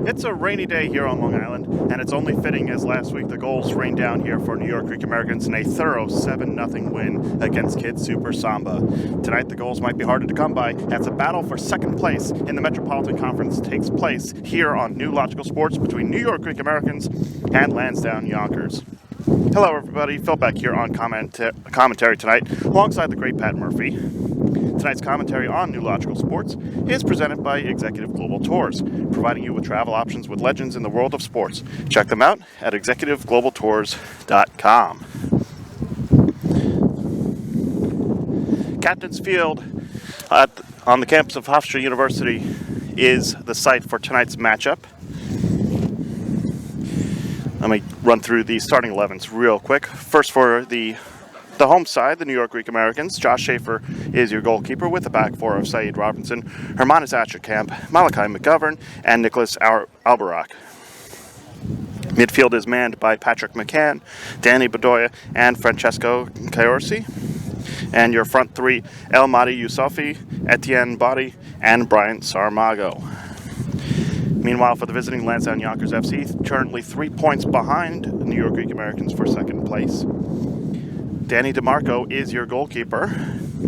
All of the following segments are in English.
It's a rainy day here on Long Island, and it's only fitting as last week the goals rained down here for New York Greek Americans in a thorough 7-0 win against Kids Super Samba. Tonight the goals might be harder to come by as the battle for second place in the Metropolitan Conference takes place here on New Logical Sports between New York Greek Americans and Lansdowne Yonkers. Hello everybody, Phil Beck here on commentary tonight alongside the great Pat Murphy. Tonight's commentary on New Logical Sports is presented by Executive Global Tours, providing you with travel options with legends in the world of sports. Check them out at executiveglobaltours.com. Captain's Field on the campus of Hofstra University is the site for tonight's matchup. Let me run through the starting 11s real quick. First for the home side, the New York Greek Americans, Josh Schaefer is your goalkeeper with the back four of Saeed Robinson, Hermanis Acherkamp, Malachi McGovern, and Nicholas Albarak. Midfield is manned by Patrick McCann, Danny Bedoya, and Francesco Caorsi. And your front three, El Mahdi Youssoufi, Etienne Body, and Brian Saramago. Meanwhile, for the visiting Lansdowne Yonkers FC, currently 3 points behind New York Greek Americans for second place. Danny DeMarco is your goalkeeper.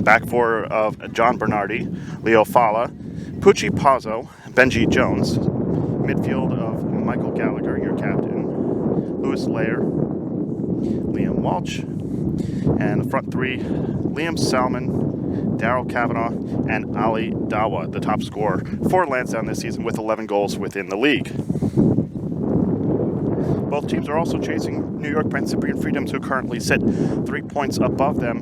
Back four of John Bernardi, Leo Fala, Pucci Pazzo, Benji Jones. Midfield of Michael Gallagher, your captain, Louis Lair, Liam Walsh. And the front three, Liam Salmon, Daryl Kavanaugh, and Ali Dawa, the top scorer for Lansdowne this season with 11 goals within the league. Both teams are also chasing New York Prince Cyprian Freedoms, who currently sit 3 points above them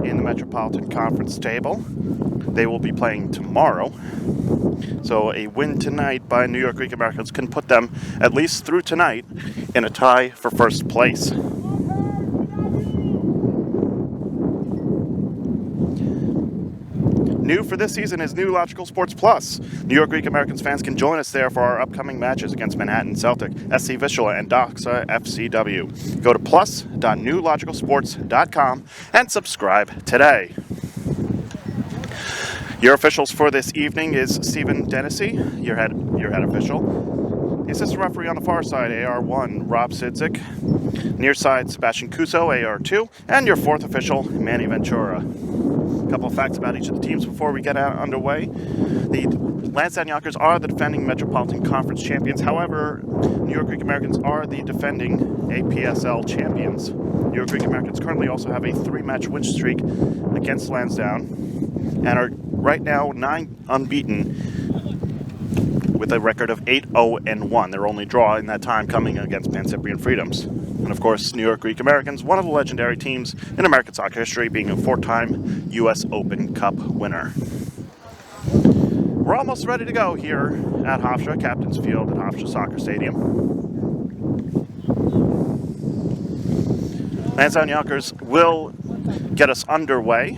in the Metropolitan Conference table. They will be playing tomorrow. So a win tonight by New York Greek Americans can put them, at least through tonight, in a tie for first place. New for this season is New Logical Sports Plus. New York Greek Americans fans can join us there for our upcoming matches against Manhattan Celtic, SC Vistula, and Doxa FCW. Go to plus.newlogicalsports.com and subscribe today. Your officials for this evening is Stephen Dennessy, your head official. The assistant referee on the far side, AR1, Rob Sidzik. Near side, Sebastian Cuso, AR2. And your fourth official, Manny Ventura. A couple of facts about each of the teams before we get underway. The Lansdowne Yonkers are the defending Metropolitan Conference champions. However, New York Greek Americans are the defending APSL champions. New York Greek Americans currently also have a 3-match win streak against Lansdowne and are right now 9 unbeaten with a record of 8-0-1. Their only draw in that time coming against Pan Cyprian Freedoms. And of course, New York Greek Americans, one of the legendary teams in American soccer history, being a 4-time U.S. Open Cup winner. We're almost ready to go here at Hofstra, Captain's Field at Hofstra Soccer Stadium. Lansdowne Yonkers will get us underway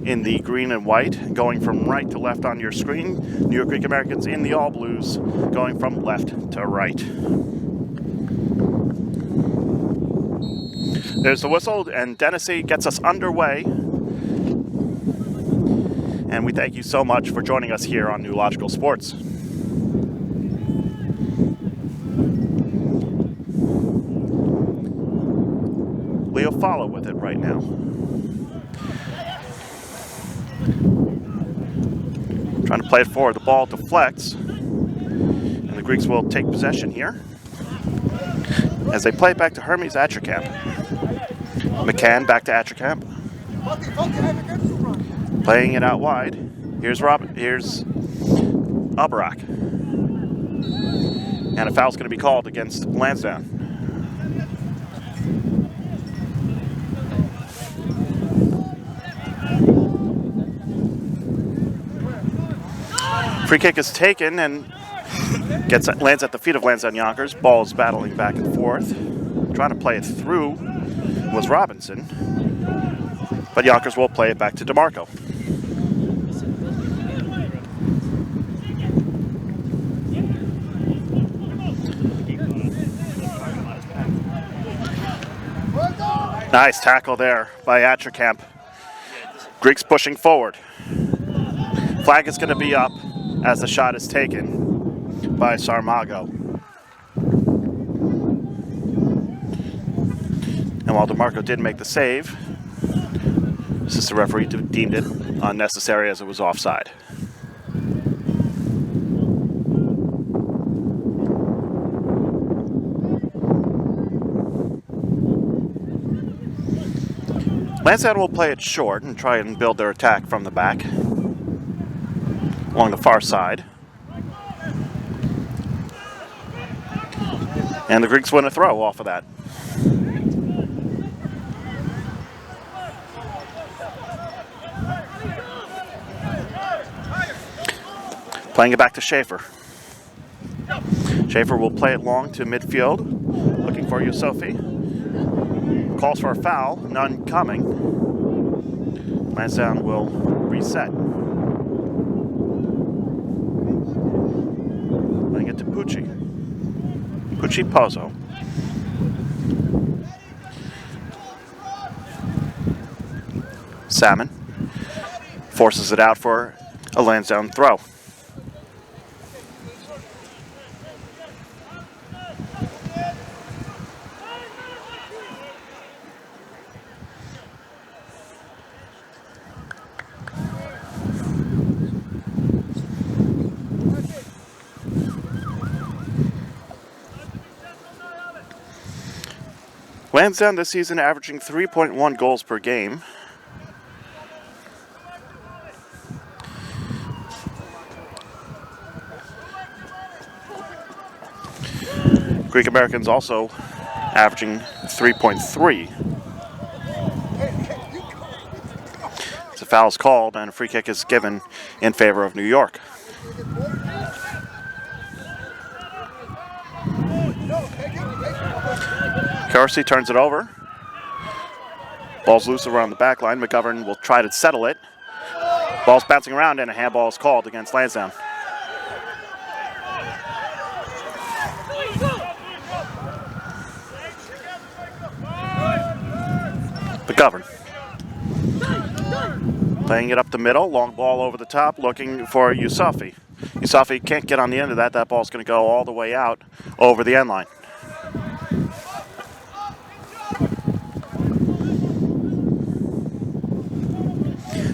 in the green and white, going from right to left on your screen. New York Greek Americans in the all blues, going from left to right. There's the whistle, and Dennessy gets us underway. And we thank you so much for joining us here on New Logical Sports. Leo Fala with it right now. Trying to play it forward. The ball deflects. And the Greeks will take possession here as they play it back to Hermes Acherkamp. McCann back to Acherkamp. Playing it out wide. Here's Albarak. And a foul's going to be called against Lansdowne. Free kick is taken and lands at the feet of Lansdowne Yonkers. Ball is battling back and forth. Trying to play it through was Robinson. But Yonkers will play it back to DeMarco. Nice tackle there by Acherkamp. Greeks pushing forward. Flag is going to be up as the shot is taken. by Sarmago. And while DeMarco did make the save, assistant referee deemed it unnecessary as it was offside. Lansdowne will play it short and try and build their attack from the back along the far side. And the Greeks win a throw off of that. Playing it back to Schaefer. Schaefer will play it long to midfield, looking for Yusufi. Calls for a foul, none coming. Lansdowne will reset. Playing it to Pucci. Pucci Pozzo. Salmon forces it out for a Lansdowne throw. Lansdowne this season averaging 3.1 goals per game. Greek Americans also averaging 3.3. So foul is called and a free kick is given in favor of New York. Kersey turns it over. Ball's loose around the back line. McGovern will try to settle it. Ball's bouncing around and a handball is called against Lansdowne. McGovern. Playing it up the middle. Long ball over the top. Looking for Yusufi. Yusufi can't get on the end of that. That ball's going to go all the way out over the end line.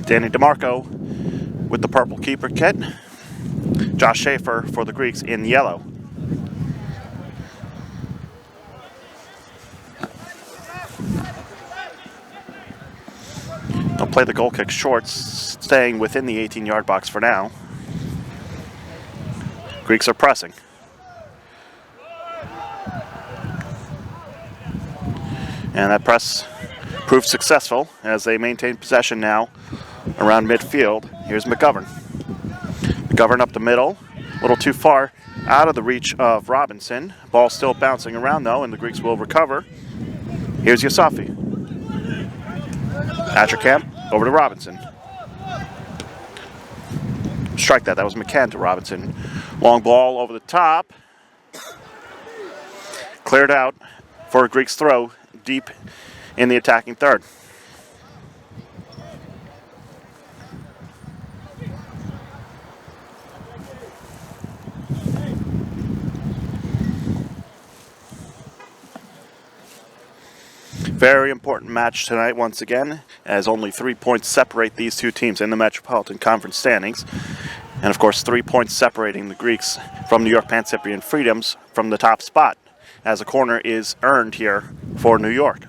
Danny DeMarco with the purple keeper kit. Josh Schaefer for the Greeks in yellow. They'll play the goal kick short, staying within the 18-yard box for now. Greeks are pressing. And that press proved successful as they maintain possession now around midfield. Here's McGovern. McGovern up the middle, a little too far out of the reach of Robinson. Ball still bouncing around though, and the Greeks will recover. Here's Yusufi. Atcherkamp over to Robinson. Strike that was McCann to Robinson. Long ball over the top. Cleared out for a Greeks throw deep in the attacking third. Very important match tonight once again, as only 3 points separate these two teams in the Metropolitan Conference standings. And of course 3 points separating the Greeks from New York Pan-Cyprian Freedoms from the top spot, as a corner is earned here for New York.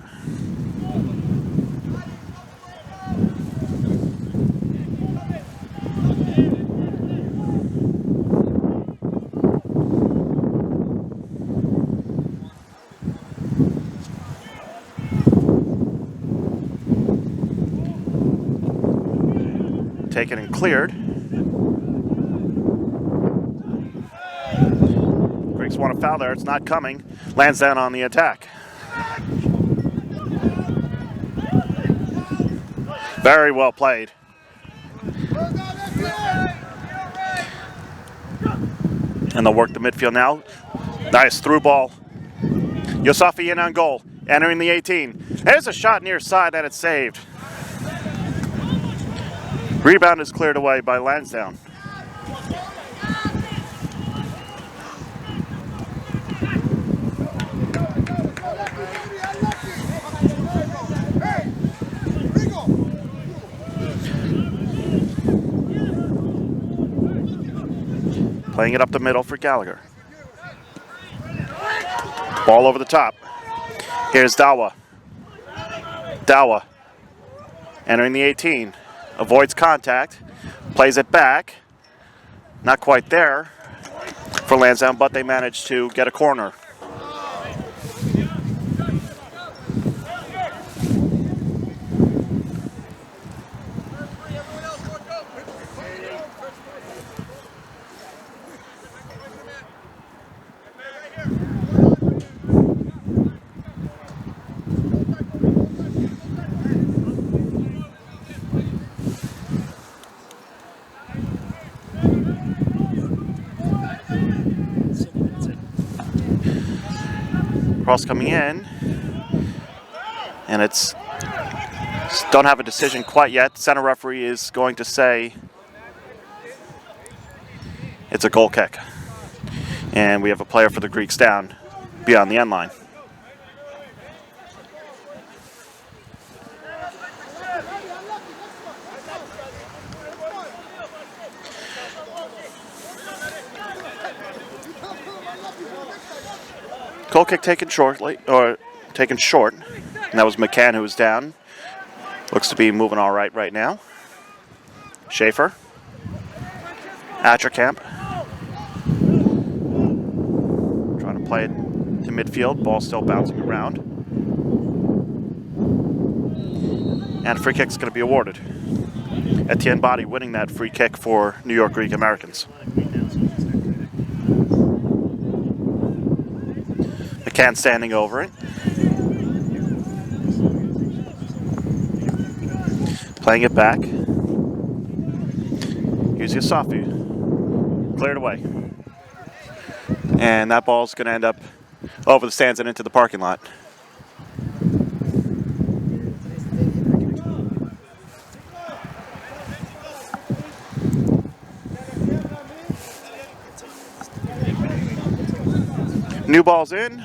Taken and cleared. Greeks want a foul there. It's not coming. Lansdowne on the attack. Very well played. And they'll work the midfield now. Nice through ball. Yusufi in on goal. Entering the 18. There's a shot near side and it's saved. Rebound is cleared away by Lansdowne. Playing it up the middle for Gallagher. Ball over the top. Here's Dawa. Dawa entering the 18. Avoids contact. Plays it back. Not quite there for Lansdowne, but they managed to get a corner. Cross coming in, and it's don't have a decision quite yet. Center referee is going to say it's a goal kick, and we have a player for the Greeks down beyond the end line. Goal kick taken short, and that was McCann who was down. Looks to be moving all right now. Schaefer. Atcherkamp. Trying to play it to midfield. Ball still bouncing around. And a free kick's going to be awarded. Etienne Body winning that free kick for New York Greek Americans. McCann standing over it. Playing it back. Here's Yusafi. Cleared away. And that ball's going to end up over the stands and into the parking lot. New ball's in,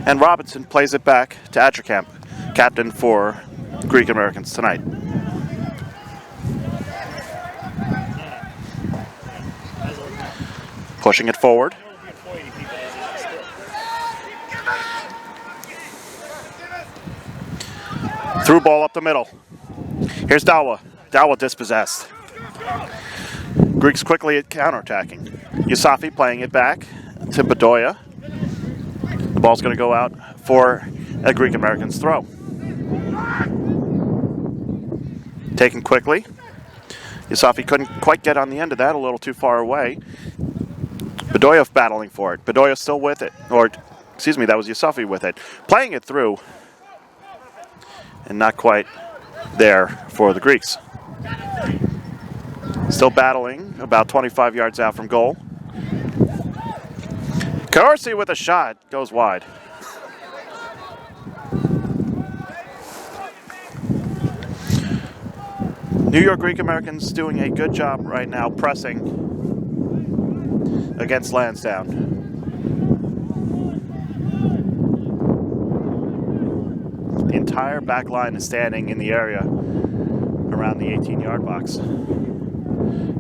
and Robinson plays it back to Atcherkamp, captain for Greek Americans tonight. Pushing it forward. Through ball up the middle. Here's Dawa. Dawa dispossessed. Greeks quickly counterattacking. Yusafi playing it back to Bedoya. The ball's going to go out for a Greek American's throw. Taken quickly. Yusafi couldn't quite get on the end of that, a little too far away. Bedoya battling for it. Bedoya still with it. Or, excuse me, that was Yusafi with it. Playing it through. And not quite there for the Greeks. Still battling, about 25 yards out from goal. Corsi with a shot, goes wide. New York Greek Americans doing a good job right now pressing against Lansdowne. The entire back line is standing in the area around the 18-yard box.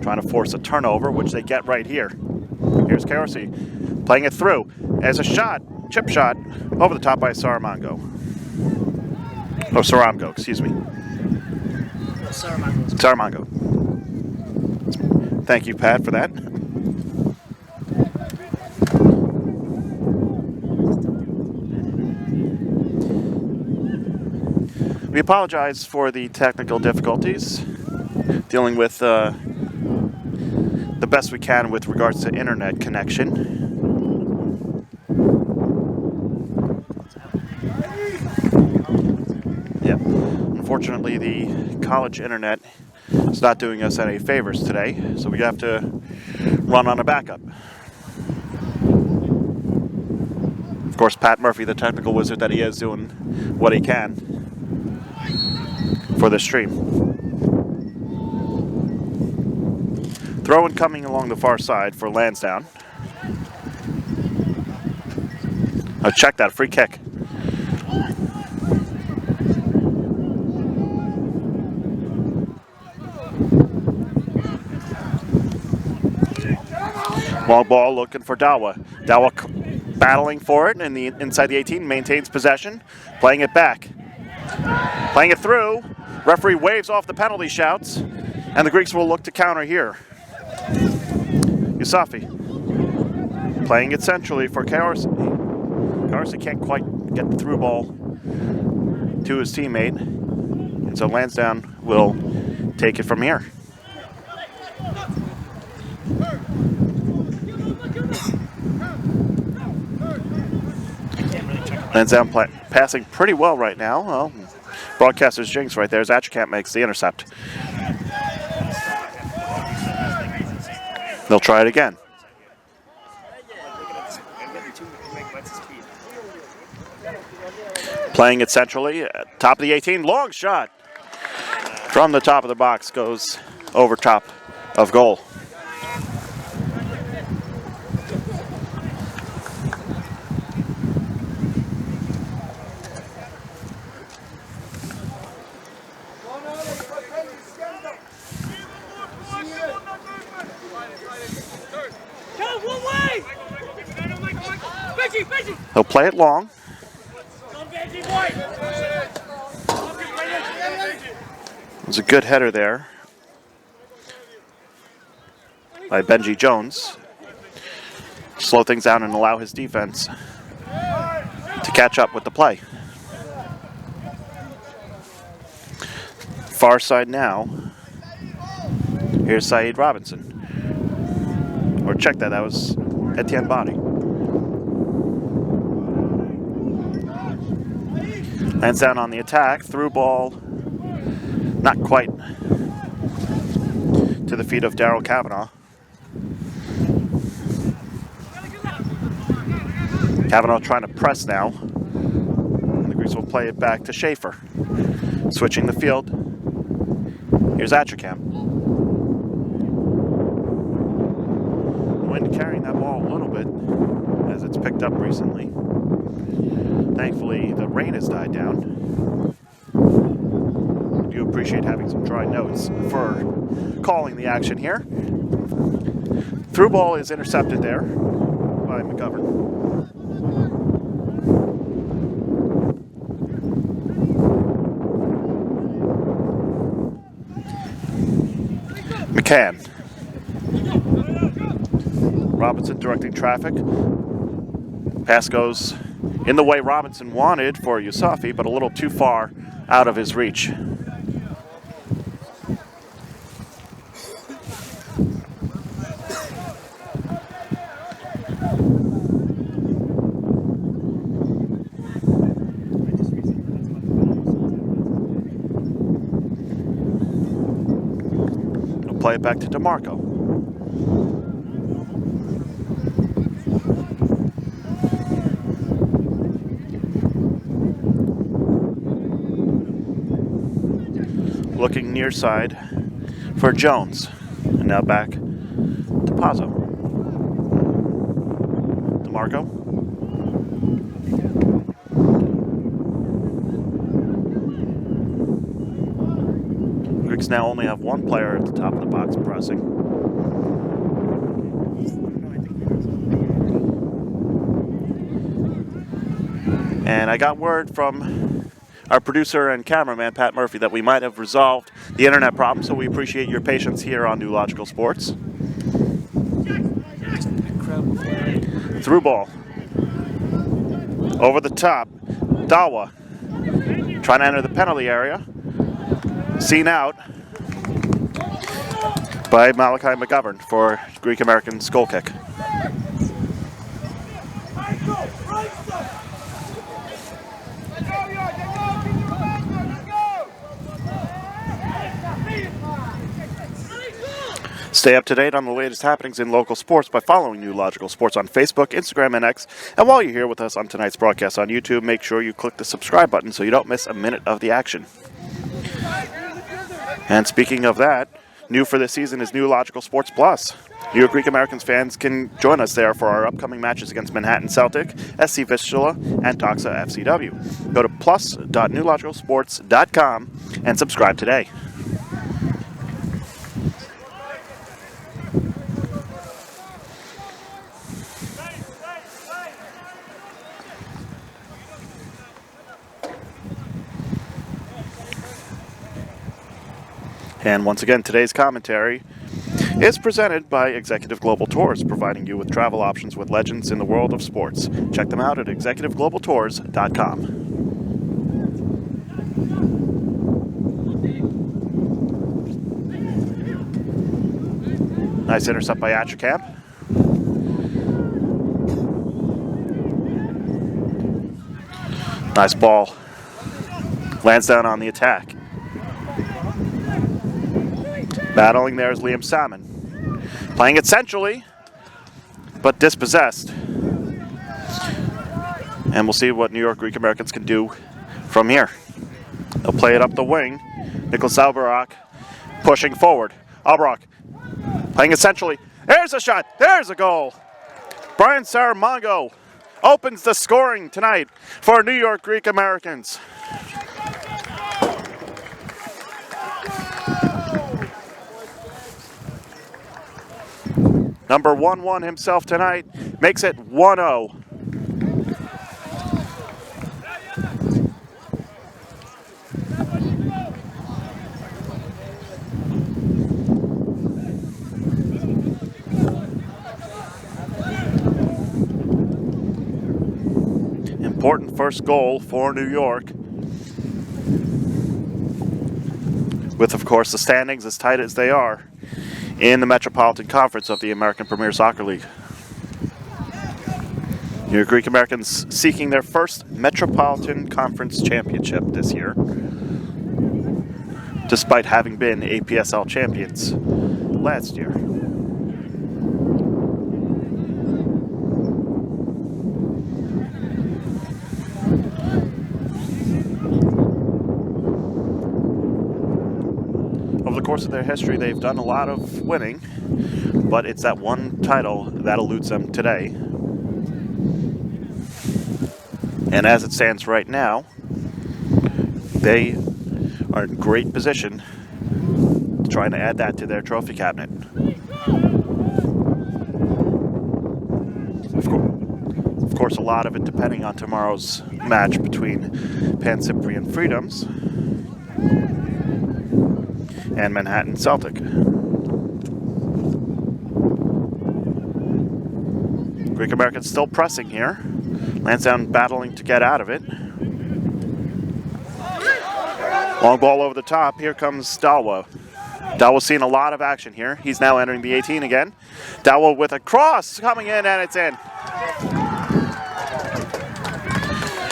Trying to force a turnover, which they get right here. Here's Corsi playing it through as a shot, chip shot, over the top by Saramango. Oh, Saramgo, excuse me. Saramango. Thank you, Pat, for that. We apologize for the technical difficulties, dealing with the best we can with regards to internet connection. Yeah, unfortunately the college internet is not doing us any favors today, so we have to run on a backup. Of course, Pat Murphy, the technical wizard that he is, doing what he can for this stream. Throw in coming along the far side for Lansdowne. Oh, check that, free kick. Long ball looking for Dawa. Dawa battling for it in the inside the 18, maintains possession, playing it back. Playing it through. Referee waves off the penalty shouts, and the Greeks will look to counter here. Yusafi playing it centrally for Kaorsi. Kaorsi can't quite get the through ball to his teammate, and so Lansdowne will take it from here. Lansdowne passing pretty well right now. Well, broadcaster's jinx right there as Atchkamp makes the intercept. They'll try it again. Playing it centrally, top of the 18, long shot from the top of the box, goes over top of goal. He'll play it long. There's a good header there by Benji Jones. Slow things down and allow his defense to catch up with the play. Far side now. Here's Saeed Robinson. Or check that, that was Etienne Body. Lansdowne on the attack, through ball, not quite to the feet of Darryl Kavanaugh. Kavanaugh trying to press now. And the Greeks will play it back to Schaefer. Switching the field. Here's Atchkamp. Wind carrying that ball a little bit as it's picked up recently. Thankfully, the rain has died down. I do appreciate having some dry notes for calling the action here. Through ball is intercepted there by McGovern. McCann. Robinson directing traffic. Pass goes in the way Robinson wanted for Yusafi, but a little too far out of his reach. We'll play it back to DeMarco. Looking near side for Jones. And now back to Pazzo. DeMarco. Greeks now only have one player at the top of the box pressing. And I got word from our producer and cameraman, Pat Murphy, that we might have resolved the internet problem, so we appreciate your patience here on New Logical Sports. Through ball. Over the top. Dawa trying to enter the penalty area. Seen out by Malachi McGovern for Greek American's goal kick. Stay up to date on the latest happenings in local sports by following New Logical Sports on Facebook, Instagram, and X. And while you're here with us on tonight's broadcast on YouTube, make sure you click the subscribe button so you don't miss a minute of the action. And speaking of that, new for this season is New Logical Sports Plus. New York Greek Americans fans can join us there for our upcoming matches against Manhattan Celtic, SC Vistula, and Toxa FCW. Go to plus.newlogicalsports.com and subscribe today. And once again, today's commentary is presented by Executive Global Tours, providing you with travel options with legends in the world of sports. Check them out at executiveglobaltours.com. Nice intercept by Atchacamp. Nice ball. Lansdowne on the attack. Battling there is Liam Salmon. Playing it centrally, but dispossessed. And we'll see what New York Greek Americans can do from here. They'll play it up the wing. Nicholas Albrock pushing forward. Albrock playing it centrally. There's a shot. There's a goal. Brian Saramongo opens the scoring tonight for New York Greek Americans. Number 1-1 himself tonight makes it 1-0. Important first goal for New York. With, of course, the standings as tight as they are in the Metropolitan Conference of the American Premier Soccer League. New York Greek Americans seeking their first Metropolitan Conference championship this year, despite having been APSL champions last year. Over the course of their history, they've done a lot of winning, but it's that one title that eludes them today. And as it stands right now, they are in great position trying to add that to their trophy cabinet. Of course, a lot of it depending on tomorrow's match between Pan-Cyprian Freedoms and Manhattan Celtic. Greek Americans still pressing here. Lansdowne battling to get out of it. Long ball over the top. Here comes Dalwa. Dalwa's seen a lot of action here. He's now entering the 18 again. Dalwa with a cross coming in, and it's in.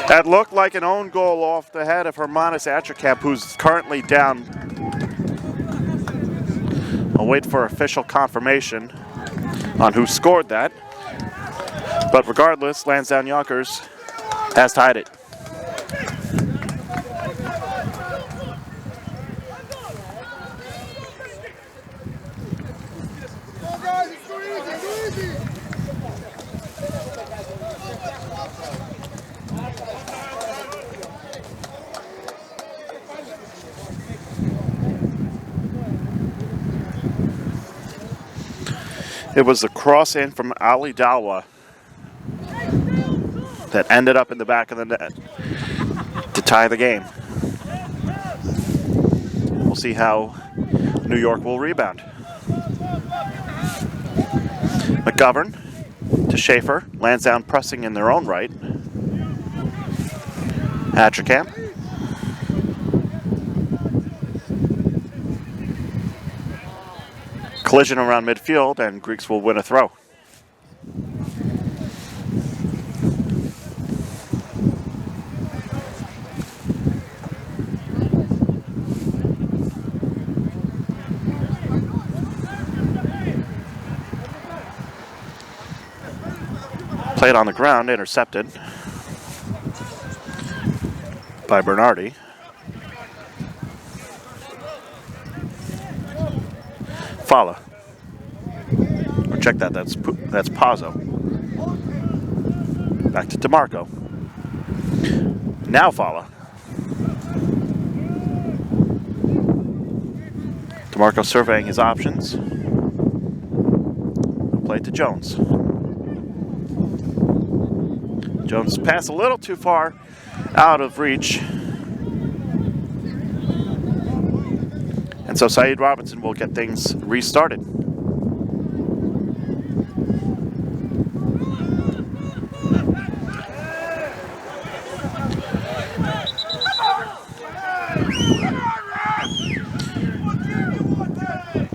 That looked like an own goal off the head of Hermanis Atchacamp, who's currently down. I'll wait for official confirmation on who scored that. But regardless, Lansdowne Yonkers has tied it. It was the cross in from Ali Dalwa that ended up in the back of the net to tie the game. We'll see how New York will rebound. McGovern to Schaefer. Lansdowne pressing in their own right. Atchacamp. Collision around midfield, and Greeks will win a throw. Played on the ground, intercepted by Bernardi. Fala. Or check that, that's Pazzo. Back to DeMarco. Now Fala. DeMarco surveying his options. Play to Jones. Jones pass a little too far out of reach. And so Saeed Robinson will get things restarted.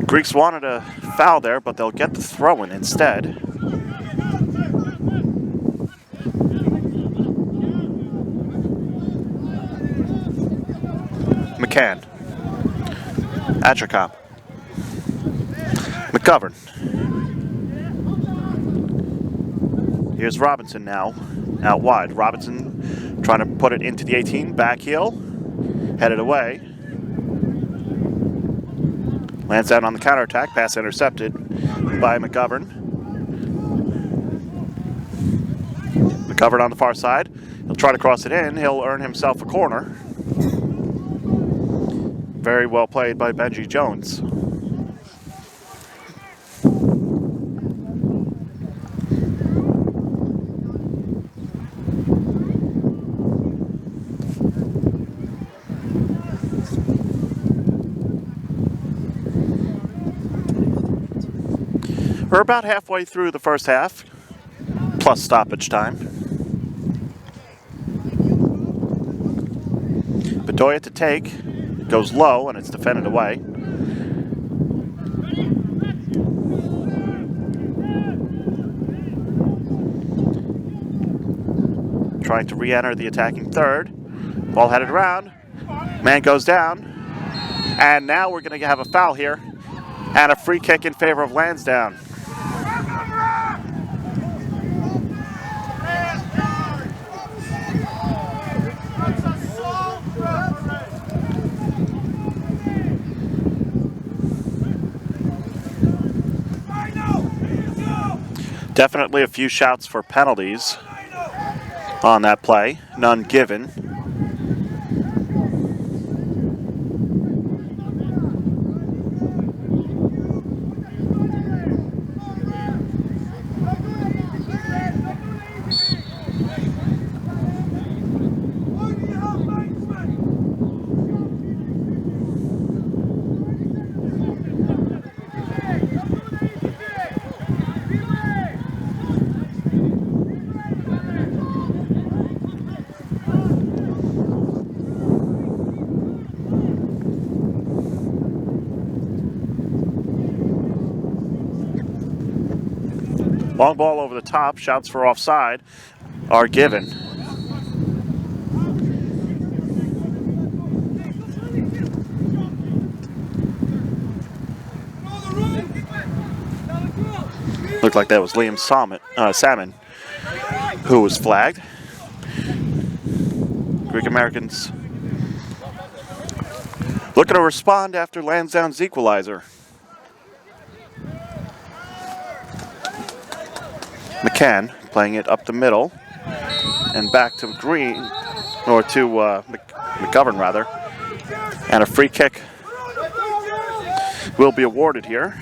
Greeks wanted a foul there, but they'll get the throw-in instead. McCann. Atchacomp. McGovern. Here's Robinson now, out wide. Robinson trying to put it into the 18, back heel, headed away. Lansdowne on the counterattack, pass intercepted by McGovern. McGovern on the far side. He'll try to cross it in. He'll earn himself a corner. Very well played by Benji Jones. We're about halfway through the first half, plus stoppage time. Bedoya to take, it goes low and it's defended away. Trying to re-enter the attacking third. Ball headed around, man goes down, and now we're going to have a foul here and a free kick in favor of Lansdowne. Definitely a few shouts for penalties on that play, none given. Long ball over the top, shouts for offside are given. Looked like that was Liam Salmon who was flagged. Greek Americans looking to respond after Lansdowne's equalizer. McCann playing it up the middle and back to Green, or to McGovern rather, and a free kick will be awarded here.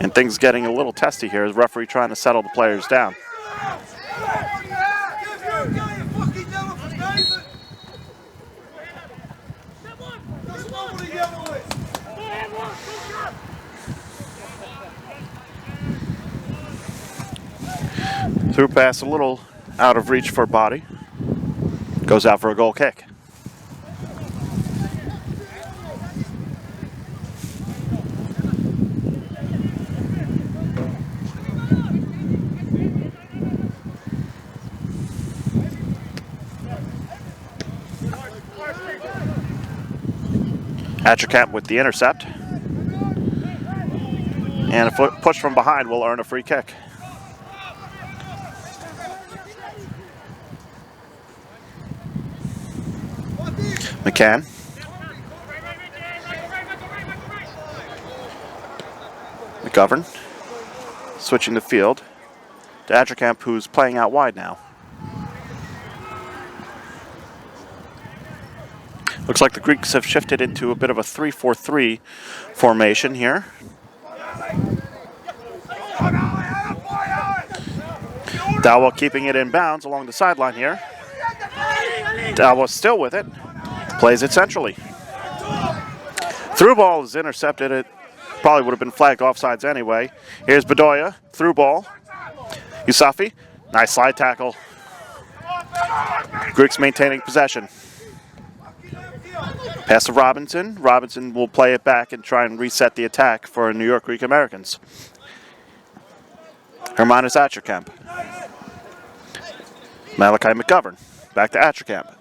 And things getting a little testy here as referee trying to settle the players down. Through pass a little out of reach for Body. Goes out for a goal kick. Atchacamp with the intercept. And a push from behind will earn a free kick. McCann. McGovern. Switching the field to Atchacamp, who's playing out wide now. Looks like the Greeks have shifted into a bit of a 3-4-3 formation here. Dalwa keeping it in bounds along the sideline here. Dalwa still with it. Plays it centrally. Through ball is intercepted. It probably would have been flagged offsides anyway. Here's Bedoya. Through ball. Yusafi. Nice slide tackle. Greeks maintaining possession. Pass to Robinson. Robinson will play it back and try and reset the attack for New York Greek Americans. Hermanus Atcherkamp. Malachi McGovern. Back to Atcherkamp.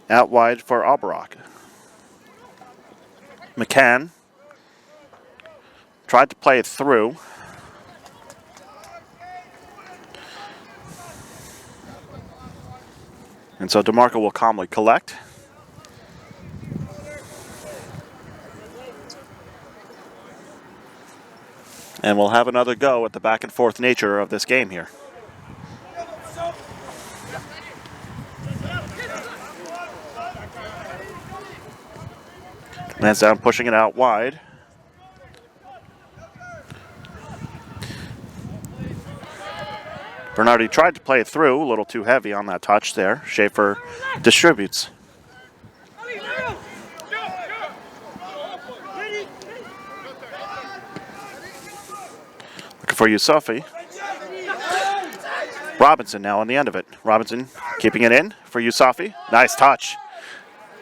Out wide for Albarak. McCann tried to play it through. And so DeMarco will calmly collect. And we'll have another go at the back and forth nature of this game here. Lansdowne pushing it out wide. Bernardi tried to play it through, a little too heavy on that touch there. Schaefer distributes. Looking for Yusufi. Robinson now on the end of it. Robinson keeping it in for Yusufi. Nice touch.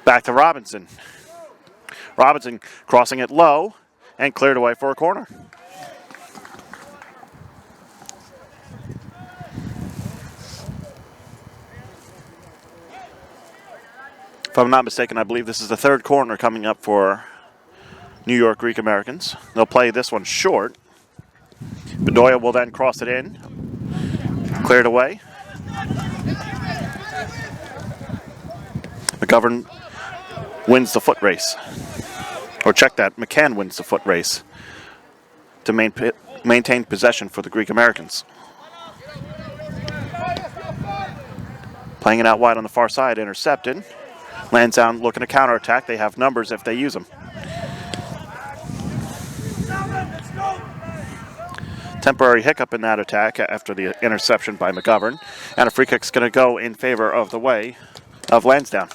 Back to Robinson. Robinson crossing it low and cleared away for a corner. If I'm not mistaken, I believe this is the third corner coming up for New York Greek Americans. They'll play this one short. Bedoya will then cross it in. Cleared away. McGovern wins the foot race. Or check that, McCann wins the foot race to maintain possession for the Greek Americans. Playing it out wide on the far side, intercepted. Lansdowne looking to counterattack. They have numbers if they use them. Temporary hiccup in that attack after the interception by McGovern. And a free kick's going to go in favor of the way of Lansdowne.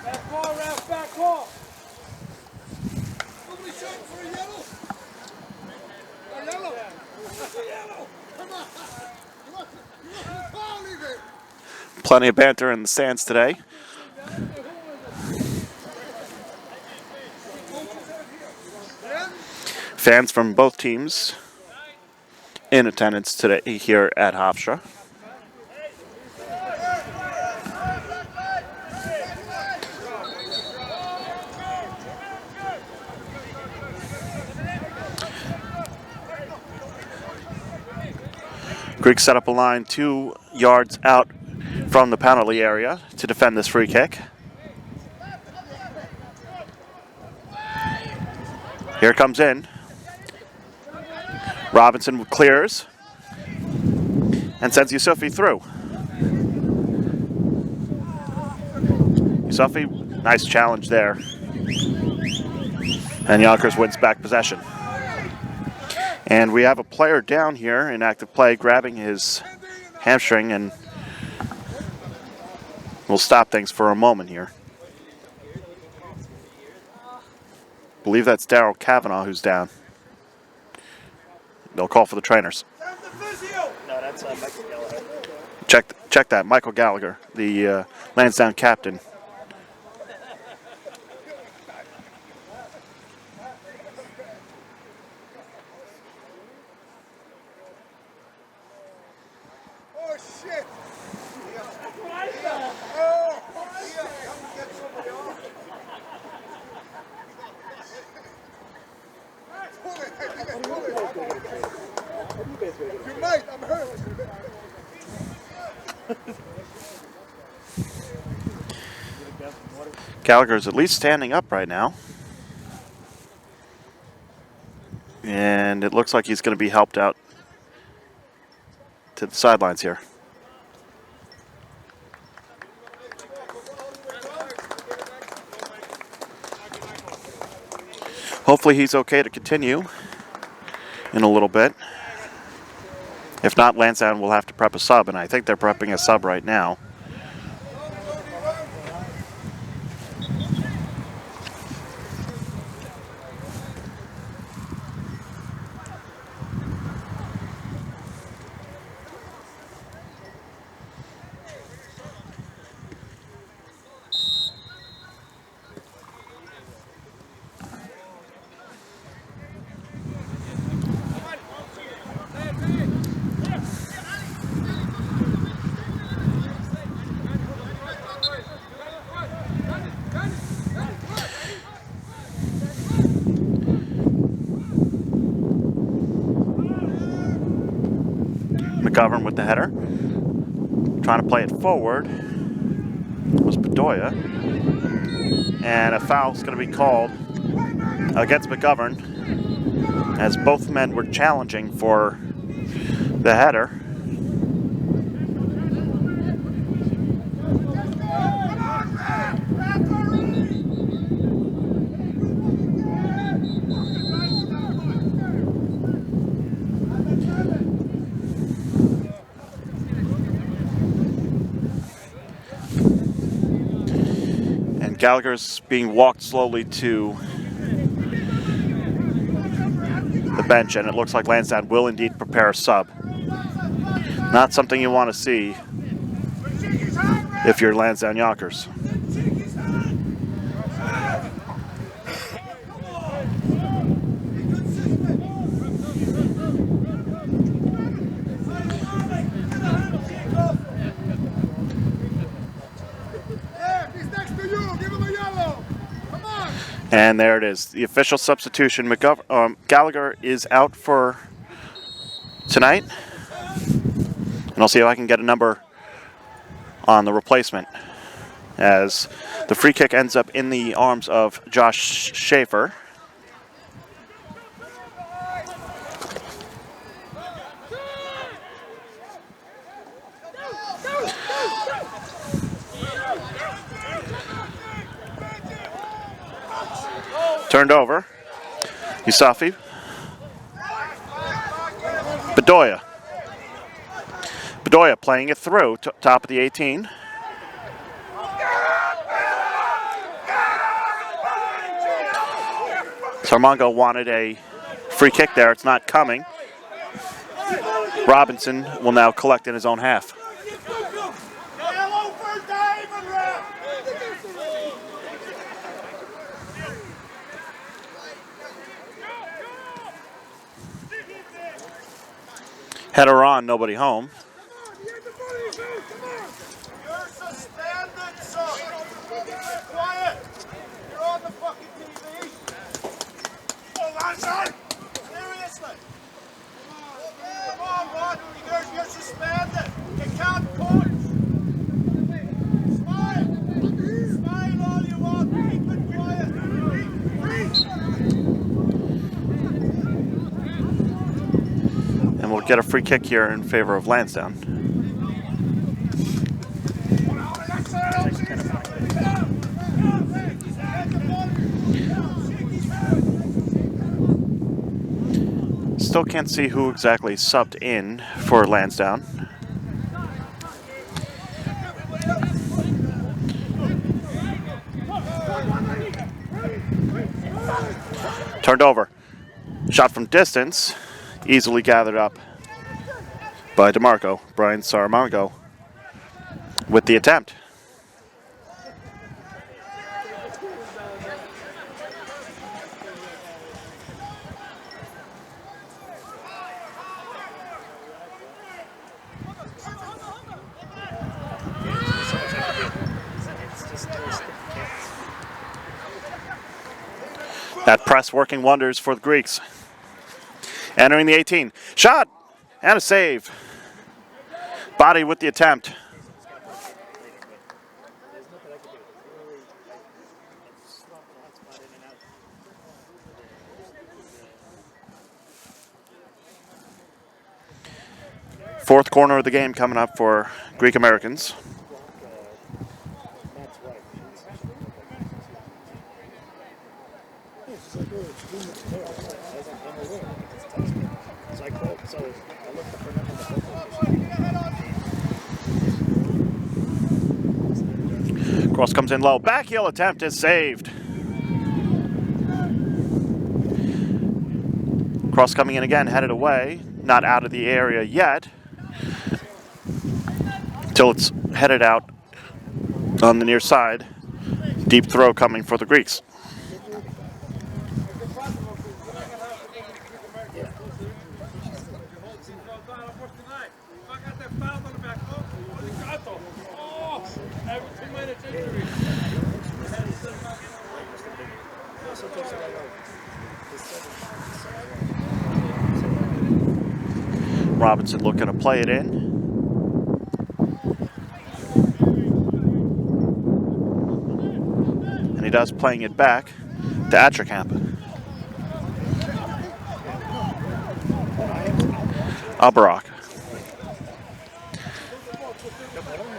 Back ball, Ralph, back ball. Nobody shooting for a yellow. A yellow. A yellow. Come on. You want the ball, leave it. Plenty of banter in the stands today. Fans from both teams in attendance today here at Hofstra. Greeks set up a line 2 yards out from the penalty area to defend this free kick. Here it comes in. Robinson clears and sends Yusufi through. Yusufi, nice challenge there. And Yonkers wins back possession. And we have a player down here in active play grabbing his hamstring, and we'll stop things for a moment here. I believe that's Daryl Kavanaugh who's down. They'll call for the trainers. No, that's Michael Gallagher. Check that, Michael Gallagher, the Lansdowne captain. Oh, shit. You might, I'm hurt. Gallagher's at least standing up right now. And it looks like he's going to be helped out to the sidelines here. Hopefully he's okay to continue in a little bit. If not, Lansdowne will have to prep a sub, and I think they're prepping a sub right now. McGovern with the header. Trying to play it forward was Bedoya. And a foul's going to be called against McGovern, as both men were challenging for the header. And Gallagher's being walked slowly to the bench, and it looks like Lansdowne will indeed prepare a sub. Not something you want to see if you're Lansdowne Yonkers. And there it is, the official substitution. Gallagher is out for tonight. And I'll see if I can get a number on the replacement, as the free kick ends up in the arms of Josh Schaefer. Turned over. Yusafi. Bedoya. Bedoya playing it through, top of the 18. Sarmongo wanted a free kick there. It's not coming. Robinson will now collect in his own half. Header on, nobody home. You're suspended, son. Keep quiet. You're on the fucking TV. Oh, Lansdowne. Seriously. Come on, man. You're suspended. You can't coach. Smile. Smile all you want. Keep it quiet. And we'll get a free kick here in favor of Lansdowne. Still can't see who exactly subbed in for Lansdowne. Turned over. Shot from distance. Easily gathered up by DeMarco. Brian Sarmongo with the attempt. That press working wonders for the Greeks. Entering the 18. Shot! And a save. Body with the attempt. Fourth corner of the game coming up for Greek Americans. Cross comes in low. Back heel attempt is saved. Cross coming in again, headed away. Not out of the area yet. Till it's headed out on the near side. Deep throw coming for the Greeks. Robinson looking to play it in. And he does, playing it back to Atcherkamp. Albarak.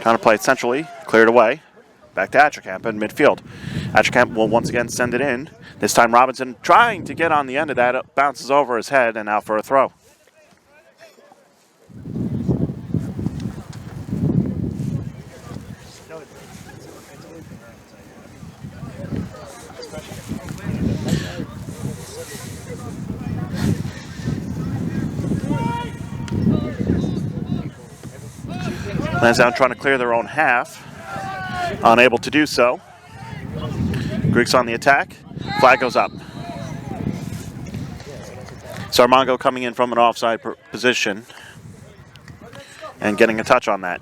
Trying to play it centrally, cleared away. Back to Atcherkamp in midfield. Atcherkamp will once again send it in. This time Robinson trying to get on the end of that. It bounces over his head and out for a throw. Lansdowne trying to clear their own half. Unable to do so. Greeks on the attack. Flag goes up. Sarmango coming in from an offside position and getting a touch on that.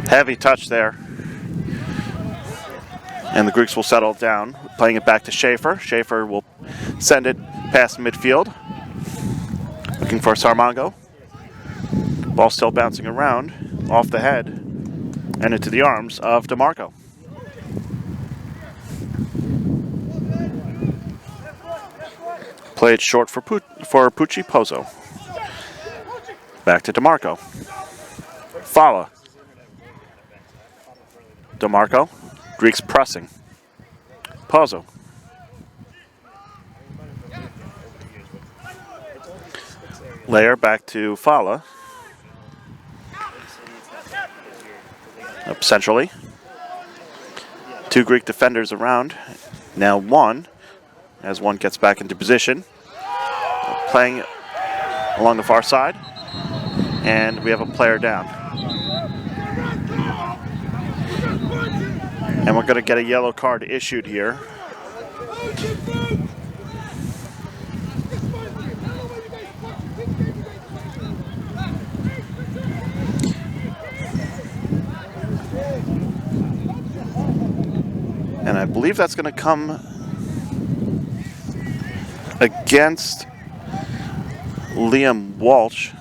Heavy touch there. And the Greeks will settle down, playing it back to Schaefer. Schaefer will send it past midfield. Looking for Sarmango. Ball still bouncing around, off the head, and into the arms of DeMarco. Play it short for Pucci Pozzo. Back to DeMarco. Fala. DeMarco. Greeks pressing. Pozzo. Layer back to Fala. Up centrally. Two Greek defenders around. Now one, as one gets back into position. Playing along the far side. And we have a player down. And we're going to get a yellow card issued here. And I believe that's going to come against Liam Walsh.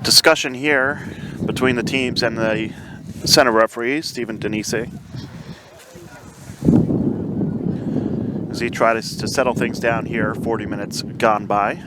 Discussion here between the teams and the center referee, Stephen Denise, as he tries to settle things down here, 40 minutes gone by.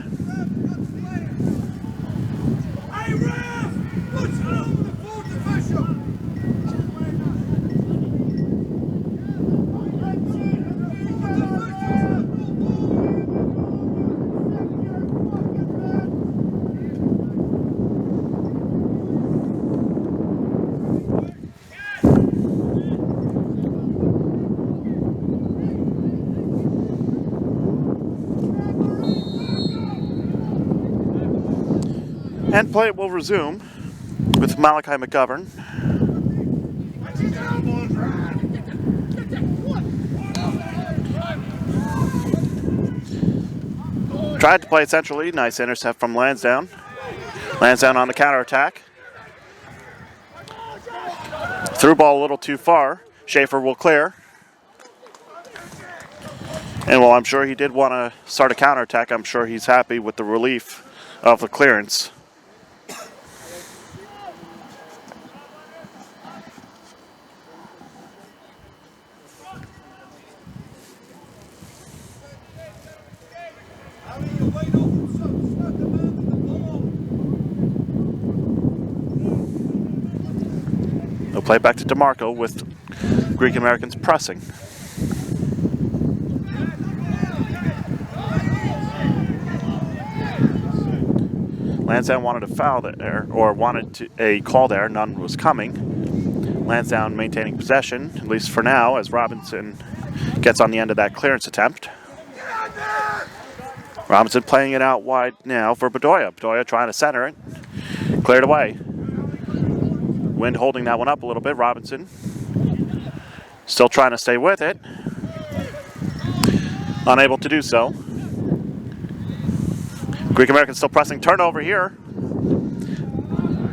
And play will resume with Malachi McGovern. Tried to play it centrally. Nice intercept from Lansdowne. Lansdowne on the counterattack. Through ball a little too far. Schaefer will clear. And while I'm sure he did want to start a counterattack, I'm sure he's happy with the relief of the clearance. They'll play back to DeMarco with Greek Americans pressing. Lansdowne wanted a foul there, or wanted a call there. None was coming. Lansdowne maintaining possession, at least for now, as Robinson gets on the end of that clearance attempt. Robinson playing it out wide now for Bedoya. Bedoya trying to center it. Cleared away. Wind holding that one up a little bit. Robinson still trying to stay with it. Unable to do so. Greek American still pressing. Turnover here.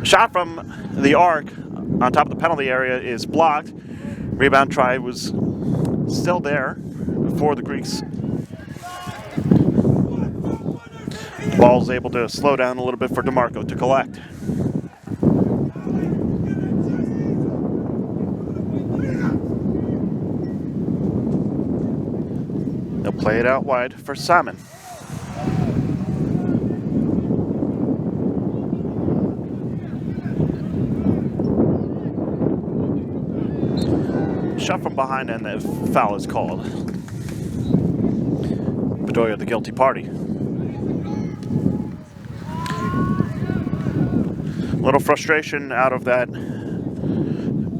Shot from the arc on top of the penalty area is blocked. Rebound try was still there for the Greeks. The ball is able to slow down a little bit for DeMarco to collect. They'll play it out wide for Simon. Shot from behind and the foul is called. Bedoya the guilty party. Little frustration out of that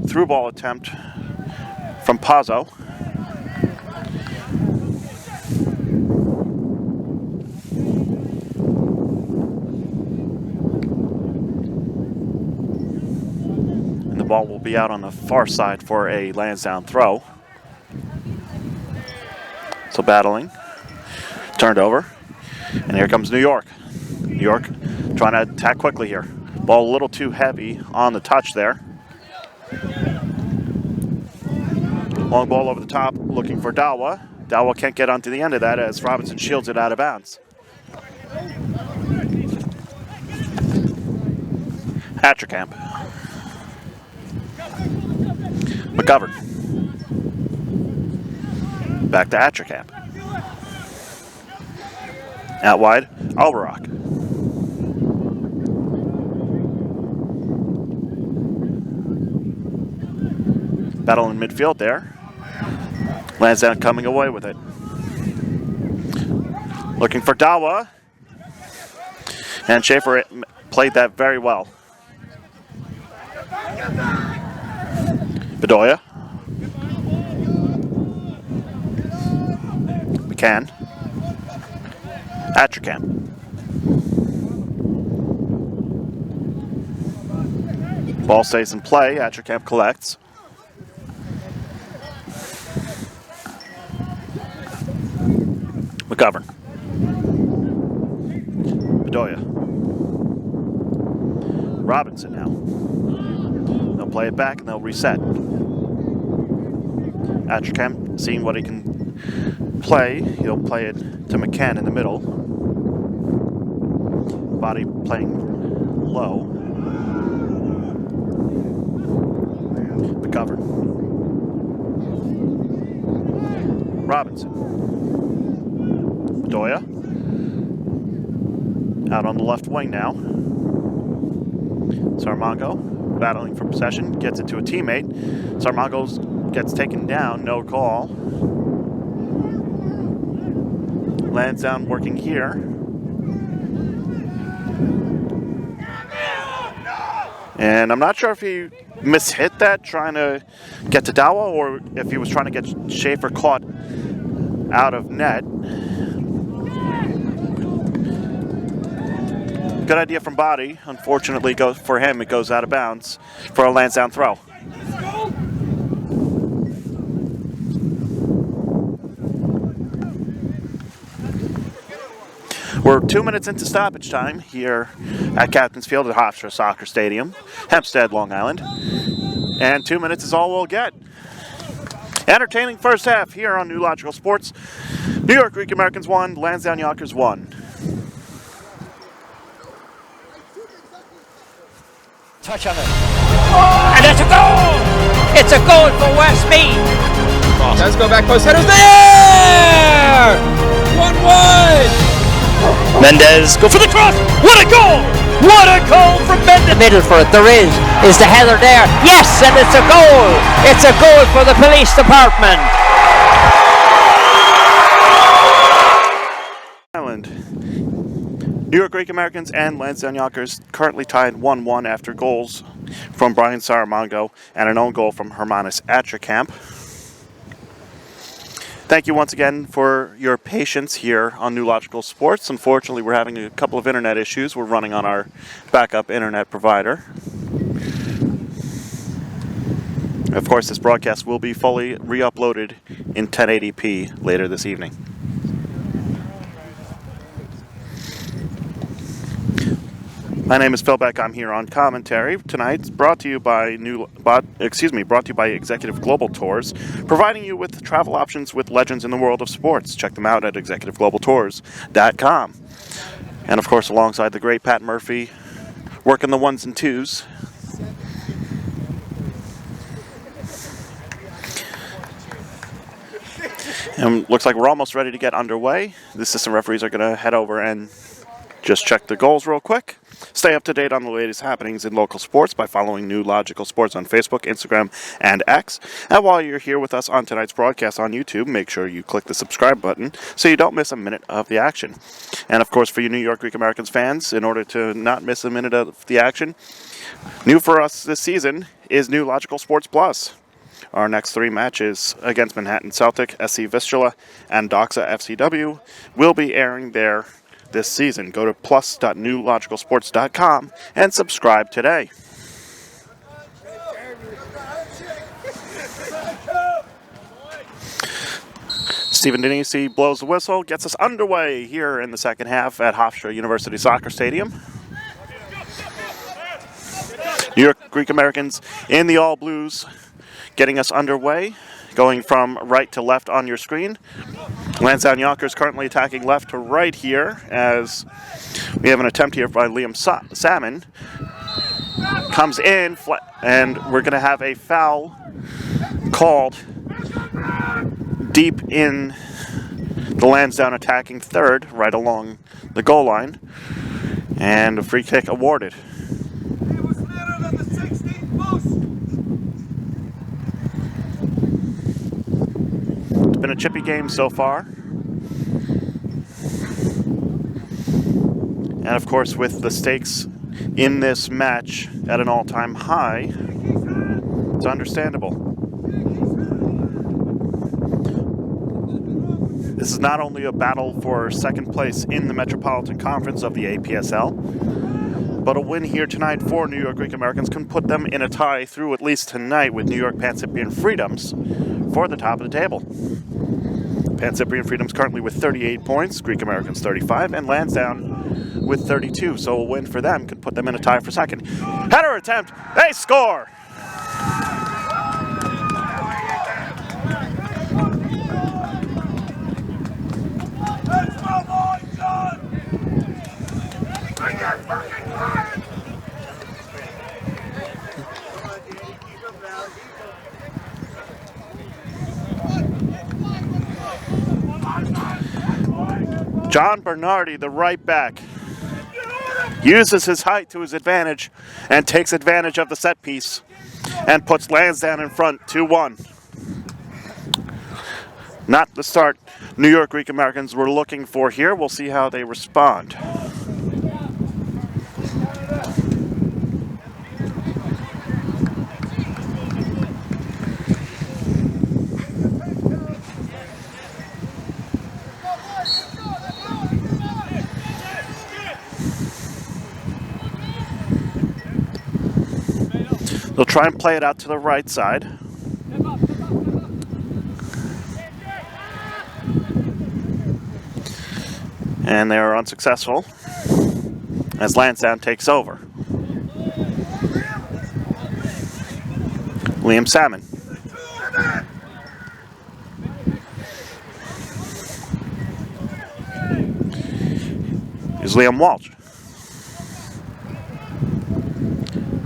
through ball attempt from Pazzo. Ball will be out on the far side for a Lansdowne throw. So battling, turned over, and here comes New York. New York trying to attack quickly here. Ball a little too heavy on the touch there. Long ball over the top, looking for Dawa. Dawa can't get onto the end of that as Robinson shields it out of bounds. Hatcherkamp. McGovern. Back to Hatcherkamp. Out wide, Albarock. Battle in midfield there. Lansdowne coming away with it. Looking for Dawa. And Schaefer played that very well. Bedoya. McCann. Hatcherkamp. Ball stays in play. Hatcherkamp collects. McGovern. Bedoya. Robinson now. They'll play it back and they'll reset. Hatcherkamp seeing what he can play. He'll play it to McCann in the middle. Body playing low. McGovern. Robinson. Bedoya. Out on the left wing now. Sarmango battling for possession, gets it to a teammate. Sarmango gets taken down, no call. Lansdowne working here. And I'm not sure if he mishit that trying to get to Dawa or if he was trying to get Schaefer caught out of net. Good idea from Body. Unfortunately, for him, it goes out of bounds for a Lansdowne throw. We're 2 minutes into stoppage time here at Captain's Field at Hofstra Soccer Stadium, Hempstead, Long Island. And 2 minutes is all we'll get. Entertaining first half here on New Logical Sports. New York Greek Americans 1, Lansdowne Yonkers 1. Touch on it. And it's a goal! It's a goal for Westmead. Does go back post headers there! 1-1! Mendez, go for the cross! What a goal! What a goal from Mendez! The middle for it, there is the header there. Yes, and it's a goal! It's a goal for the police department. New York Greek Americans and Lansdowne Yonkers currently tied 1-1 after goals from Brian Saramongo and an own goal from Hermanus Atrakamp. Thank you once again for your patience here on New Logical Sports. Unfortunately, we're having a couple of internet issues. We're running on our backup internet provider. Of course, this broadcast will be fully re-uploaded in 1080p later this evening. My name is Phil Beck. I'm here on commentary. Tonight's brought to you by Executive Global Tours, providing you with travel options with legends in the world of sports. Check them out at executiveglobaltours.com. And of course, alongside the great Pat Murphy, working the ones and twos. And looks like we're almost ready to get underway. The assistant referees are going to head over and just check the goals real quick. Stay up to date on the latest happenings in local sports by following New Logical Sports on Facebook, Instagram, and X. And while you're here with us on tonight's broadcast on YouTube, make sure you click the subscribe button so you don't miss a minute of the action. And of course, for you New York Greek Americans fans, in order to not miss a minute of the action, new for us this season is New Logical Sports Plus. Our next 3 matches against Manhattan Celtic, SC Vistula, and Doxa FCW will be airing there this season. Go to plus.newlogicalsports.com and subscribe today. Stephen Denisi blows the whistle, gets us underway here in the second half at Hofstra University Soccer Stadium. New York Greek Americans in the all blues getting us underway, going from right to left on your screen. Lansdowne Yonkers currently attacking left to right here as we have an attempt here by Liam Salmon. Comes in, and we're going to have a foul called deep in the Lansdowne attacking third, right along the goal line, and a free kick awarded. It was better than the 16th post. It's been a chippy game so far. And of course, with the stakes in this match at an all-time high, it's understandable. This is not only a battle for second place in the Metropolitan Conference of the APSL, but a win here tonight for New York Greek Americans can put them in a tie through at least tonight with New York Pancyprian Freedoms for the top of the table. Pancyprian Freedoms currently with 38 points, Greek Americans 35, and Lansdowne with 32. So a win for them could put them in a tie for second. Header attempt, they score! John Bernardi, the right back, uses his height to his advantage and takes advantage of the set piece and puts Lansdowne in front 2-1. Not the start New York Greek Americans were looking for here. We'll see how they respond. They'll try and play it out to the right side. And they are unsuccessful as Lansdowne takes over. Liam Salmon. Here's Liam Walsh.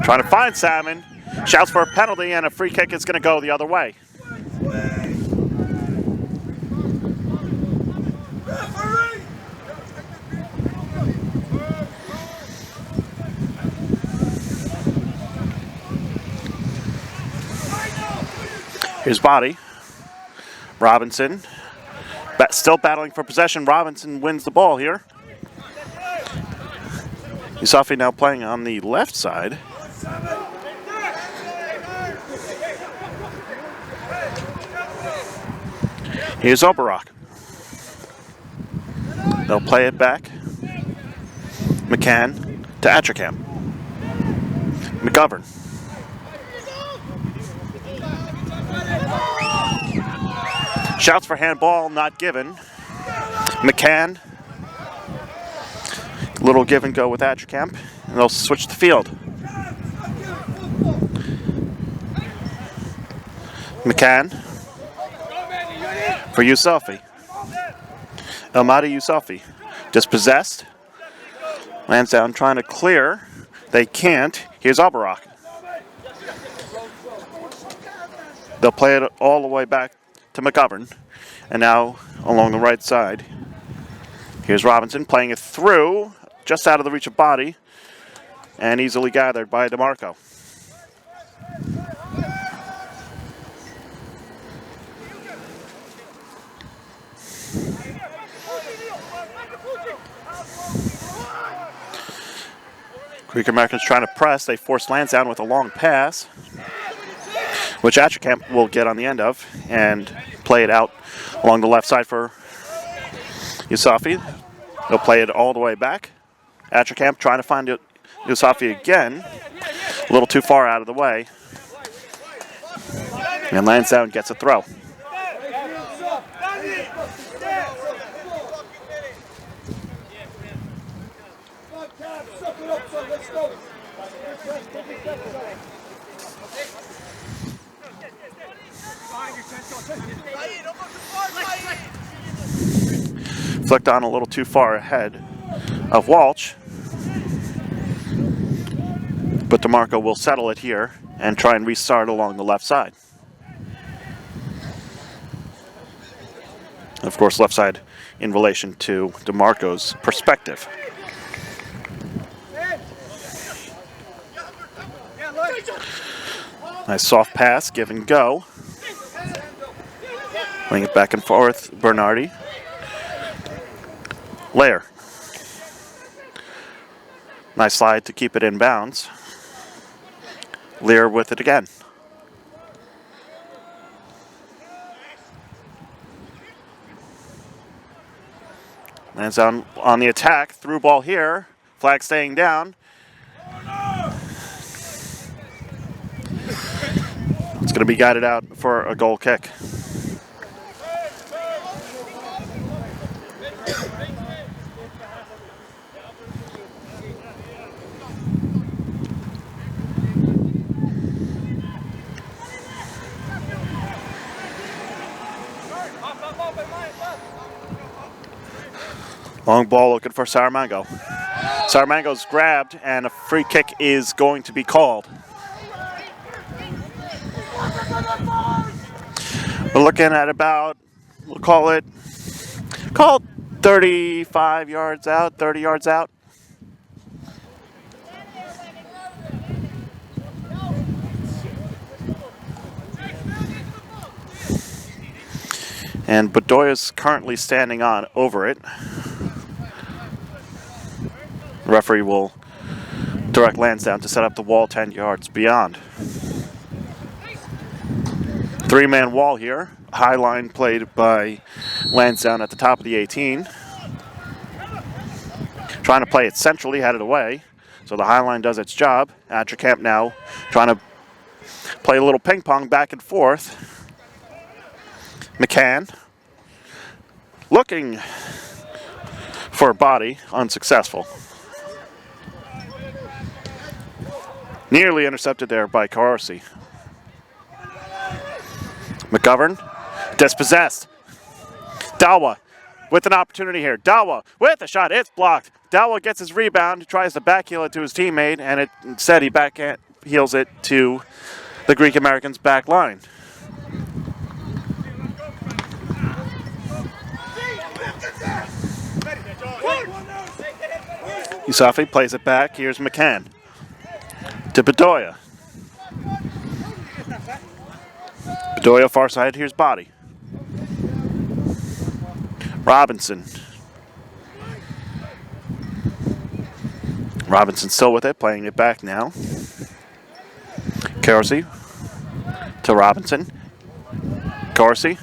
Trying to find Salmon. Shouts for a penalty, and a free kick is going to go the other way. Here's Body. Robinson. Still battling for possession. Robinson wins the ball here. Yusufi now playing on the left side. Here's Oberach. They'll play it back. McCann to Atcherkamp. McGovern. Shouts for handball, not given. McCann. Little give and go with Atcherkamp, and they'll switch the field. McCann for Yusufi. Elmadi Yusufi. Dispossessed. Lansdowne trying to clear. They can't. Here's Oberach. They'll play it all the way back to McGovern. And now along the right side. Here's Robinson playing it through, just out of the reach of Body, and easily gathered by DeMarco. Greek Americans trying to press. They force Lansdowne with a long pass, which Atcherkamp will get on the end of and play it out along the left side for Yusufi. They'll play it all the way back. Atcherkamp trying to find Yusufi again. A little too far out of the way. And Lansdowne gets a throw. Flicked on a little too far ahead of Walsh. But DeMarco will settle it here and try and restart along the left side. Of course, left side in relation to DeMarco's perspective. Nice soft pass, give and go. Playing it back and forth, Bernardi. Lair. Nice slide to keep it in bounds. Lear with it again. Lansdowne on the attack, through ball here. Flag staying down. It's going to be guided out for a goal kick. Long ball looking for Saramango. Saramango's grabbed and a free kick is going to be called. We're looking at about, we'll call it 35 yards out, 30 yards out. And Bedoya's currently standing on over it. The referee will direct Lansdowne to set up the wall 10 yards beyond. Three-man wall here. High line played by Lansdowne at the top of the 18. Trying to play it centrally, headed away. So the high line does its job. Atcherkamp now trying to Play a little ping pong back and forth. McCann looking for a body, unsuccessful. Nearly intercepted there by Corsi. McGovern, dispossessed. Dawa with an opportunity here. Dawa with a shot, it's blocked. Dawa gets his rebound, tries to backheel it to his teammate, and instead he backheels it to the Greek Americans' back line. Yusafi plays it back. Here's McCann to Bedoya. Bedoya far side. Here's Body. Robinson. Robinson still with it, playing it back now. Corsi to Robinson. Corsi.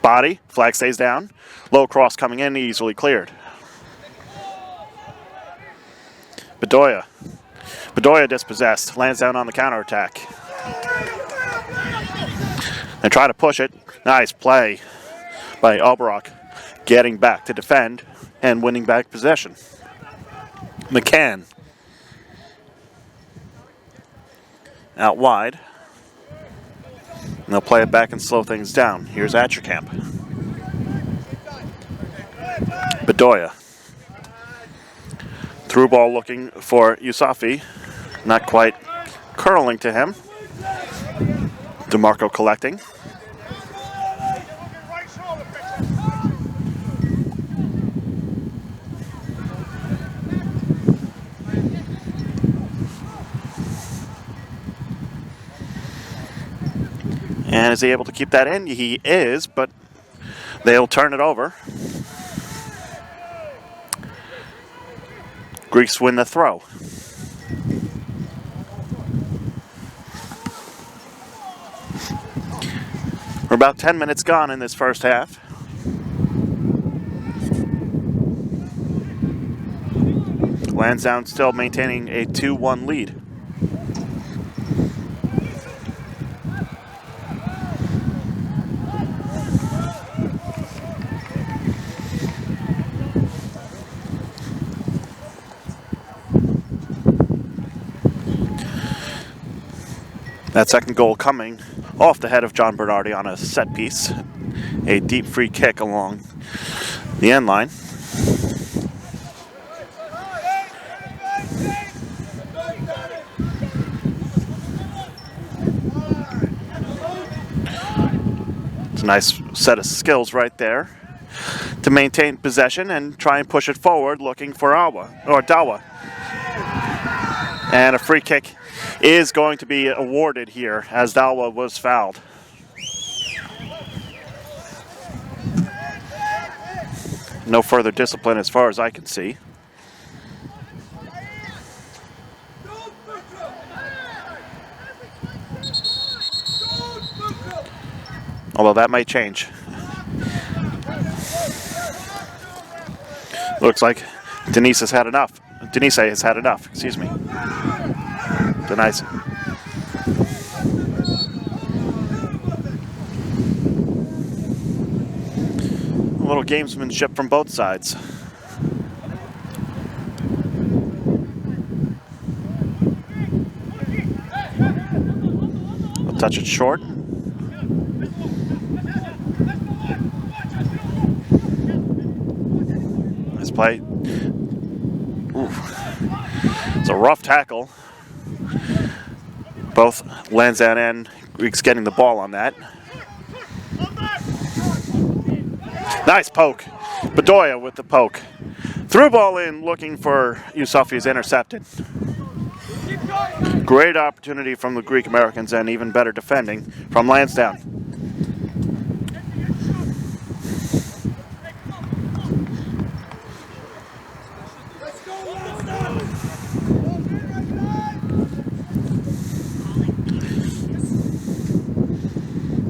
Body. Flag stays down. Low cross coming in, easily cleared. Bedoya. Bedoya dispossessed. Lansdowne on the counterattack. They try to push it. Nice play by Albarock, getting back to defend and winning back possession. McCann out wide. And they'll play it back and slow things down. Here's Atcherkamp. Bedoya. Through ball looking for Yusafi. Not quite curling to him. DeMarco collecting. And is he able to keep that in? He is, but they'll turn it over. Greeks win the throw. We're about 10 minutes gone in this first half. Lansdowne still maintaining a 2-1 lead. That second goal coming off the head of John Bernardi on a set piece. A deep free kick along the end line. It's a nice set of skills right there to maintain possession and try and push it forward, looking for Dawa. And a free kick is going to be awarded here as Dawa was fouled. No further discipline as far as I can see. Although that might change. Looks like Denise has had enough. Denise has had enough, excuse me. Denise. A little gamesmanship from both sides. I'll touch it short. Nice play. Ooh. It's a rough tackle. Both Lansdowne and Greeks getting the ball on that. Nice poke. Bedoya with the poke. Through ball in, looking for Yusafi, is intercepted. Great opportunity from the Greek Americans and even better defending from Lansdowne.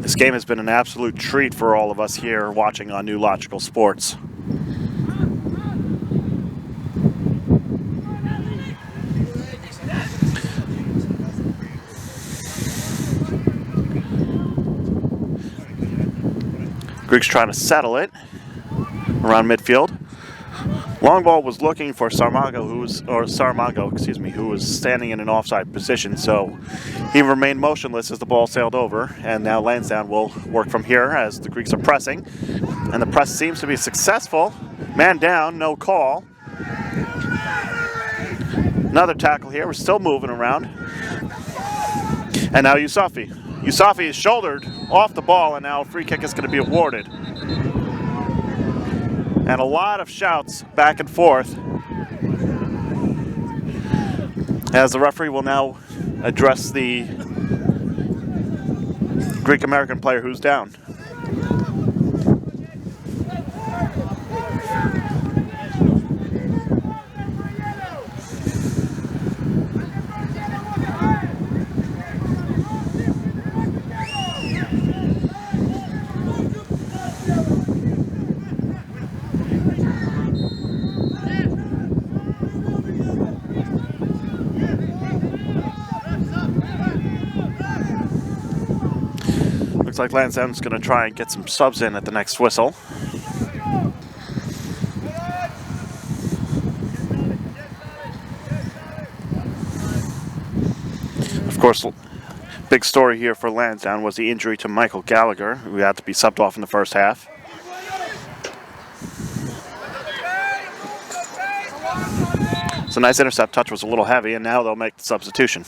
This game has been an absolute treat for all of us here watching on New Logical Sports. Greeks trying to settle it around midfield. Long ball was looking for Saramago, who was standing in an offside position, so he remained motionless as the ball sailed over, and now Lansdowne will work from here as the Greeks are pressing, and the press seems to be successful. Man down, no call. Another tackle here, we're still moving around. And now Yusufi. Yusufi is shouldered off the ball, and now a free kick is going to be awarded. And a lot of shouts back and forth as the referee will now address the Greek-American player who's down. Looks like Lansdowne's going to try and get some subs in at the next whistle. Of course, big story here for Lansdowne was the injury to Michael Gallagher, who had to be subbed off in the first half. So nice intercept, touch was a little heavy, and now they'll make the substitution.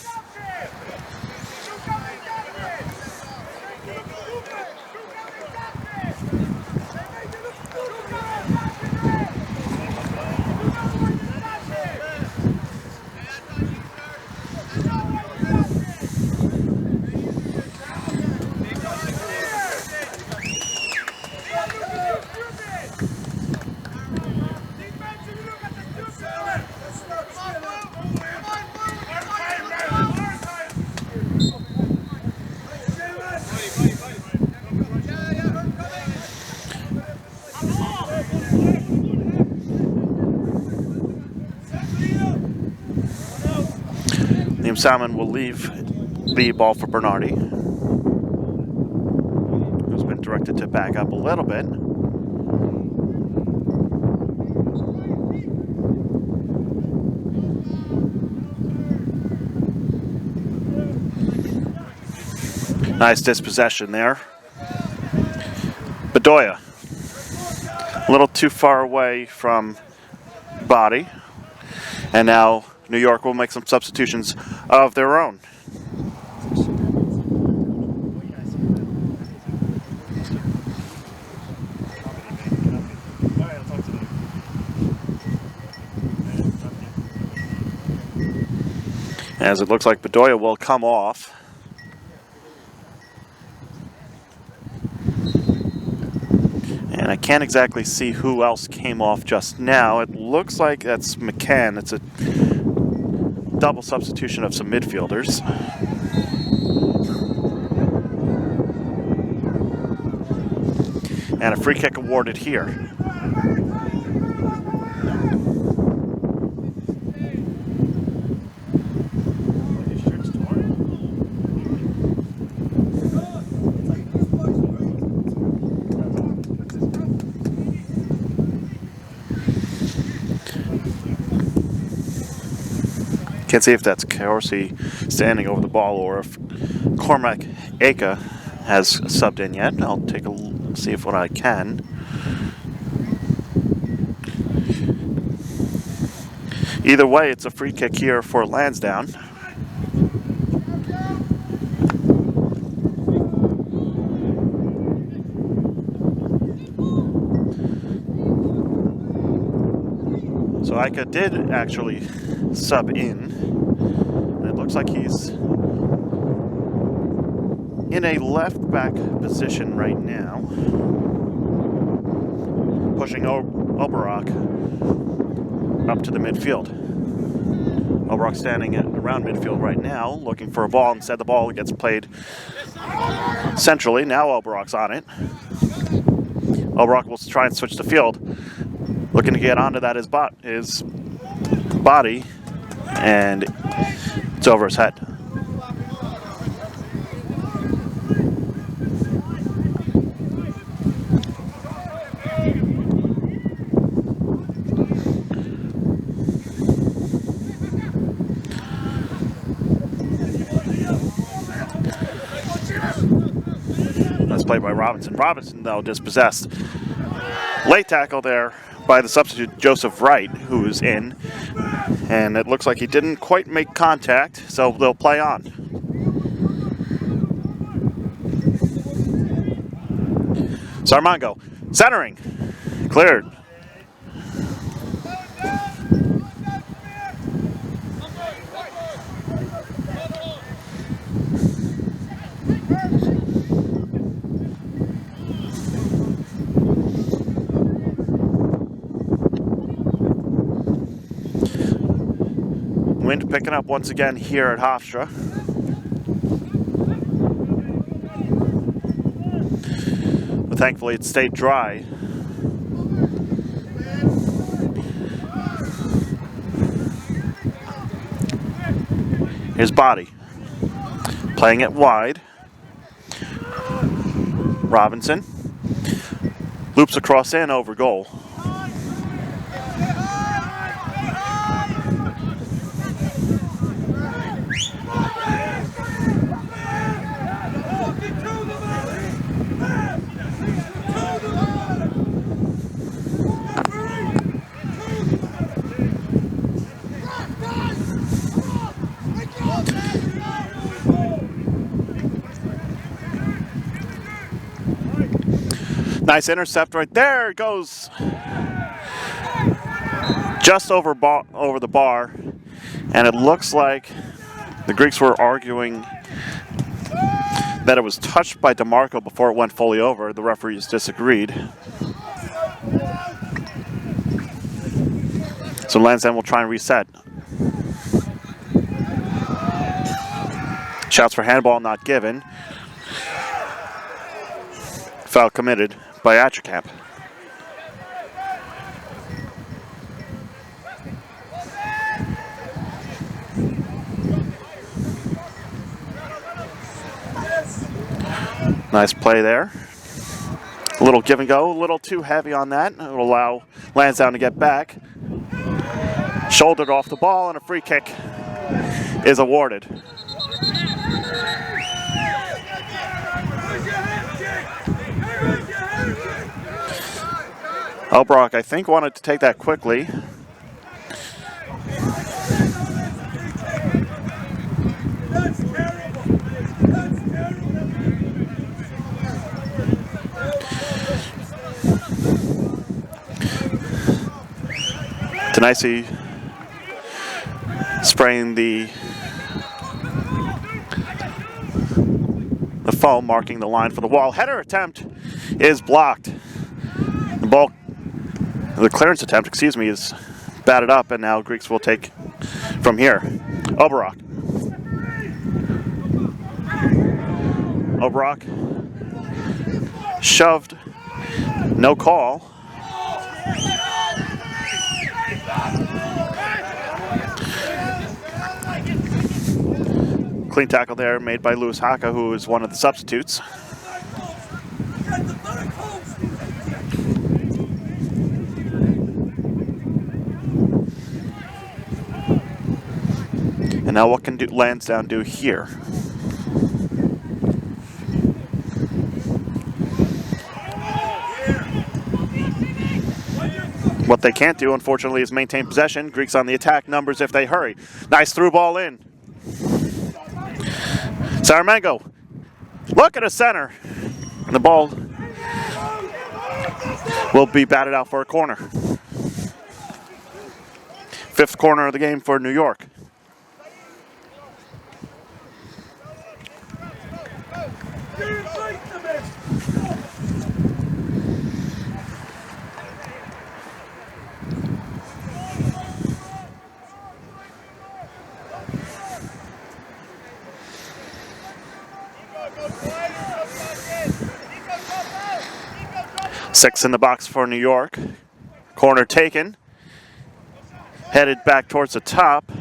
Liam Salmon will leave the ball for Bernardi, who's been directed to back up a little bit. Nice dispossession there. Bedoya, a little too far away from Body, and now New York will make some substitutions of their own. As it looks like Bedoya will come off. And I can't exactly see who else came off just now. It looks like that's McCann. It's a double substitution of some midfielders. And a free kick awarded here. Can't see if that's Corsi standing over the ball or if Cormac Aka has subbed in yet. I'll take a see if what I can. Either way, it's a free kick here for Lansdowne. So Ika did actually sub in. And it looks like he's in a left back position right now, pushing Oberach up to the midfield. Oberach standing around midfield right now, looking for a ball. Instead, the ball gets played centrally. Now Oberach's on it. Oberach will try and switch the field, looking to get onto that his body, and it's over his head. play by Robinson. Robinson, though, dispossessed. Late tackle there by the substitute Joseph Wright, who is in. And it looks like he didn't quite make contact, so they'll play on. Sarmango, centering, cleared. Wind picking up once again here at Hofstra. But thankfully it stayed dry. His body. Playing it wide. Robinson. Loops across in over goal. Nice intercept right there. It goes just over the bar, and it looks like the Greeks were arguing that it was touched by DeMarco before it went fully over. The referees disagreed. So Lansdowne will try and reset. Shouts for handball not given. Foul committed by Atchacamp. Nice play there. A little give and go, a little too heavy on that. It will allow Lansdowne to get back. Shouldered off the ball, and a free kick is awarded. Elbrock, I think, wanted to take that quickly. Tenacy spraying the foam, marking the line for the wall. Header attempt is blocked. The clearance attempt, excuse me, is batted up, and now Greeks will take from here. Oberach. Oberach shoved, no call. Clean tackle there made by Lewis Haka, who is one of the substitutes. And now what can Lansdowne do here? What they can't do, unfortunately, is maintain possession. Greeks on the attack, numbers if they hurry. Nice through ball in. Sarmango, look at a center. And the ball will be batted out for a corner. Fifth corner of the game for New York. Six in the box for New York. Corner taken. Headed back towards the top.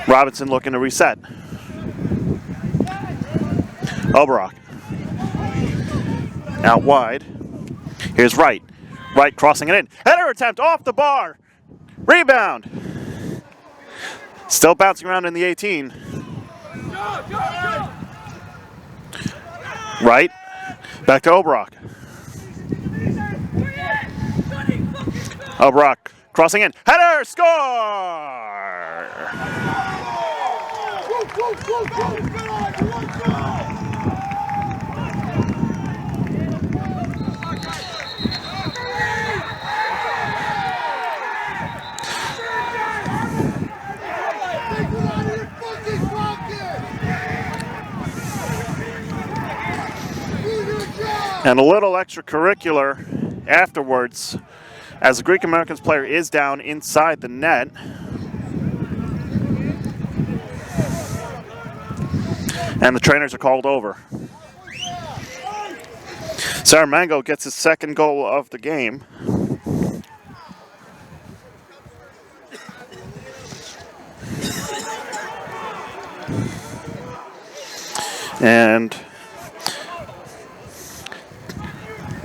Robinson looking to reset. Oberach. Out wide. Here's Wright. Wright crossing it in. Header attempt off the bar. Rebound. Still bouncing around in the 18. Right. Back to Obrock. Obrock crossing in. Header! Score! And a little extracurricular afterwards, as the Greek Americans player is down inside the net. And the trainers are called over. Saramango gets his second goal of the game. And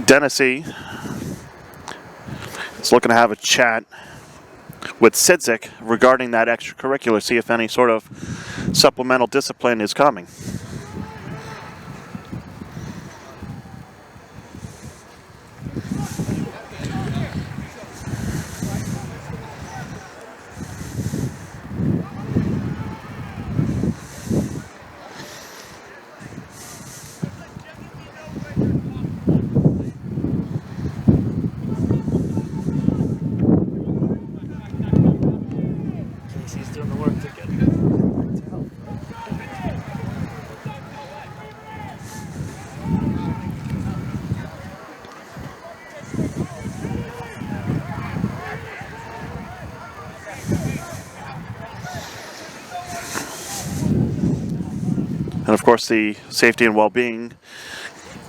Dennessy is looking to have a chat with Sidzik regarding that extracurricular, see if any sort of supplemental discipline is coming. Casey's doing the work to get to help. And of course, the safety and well-being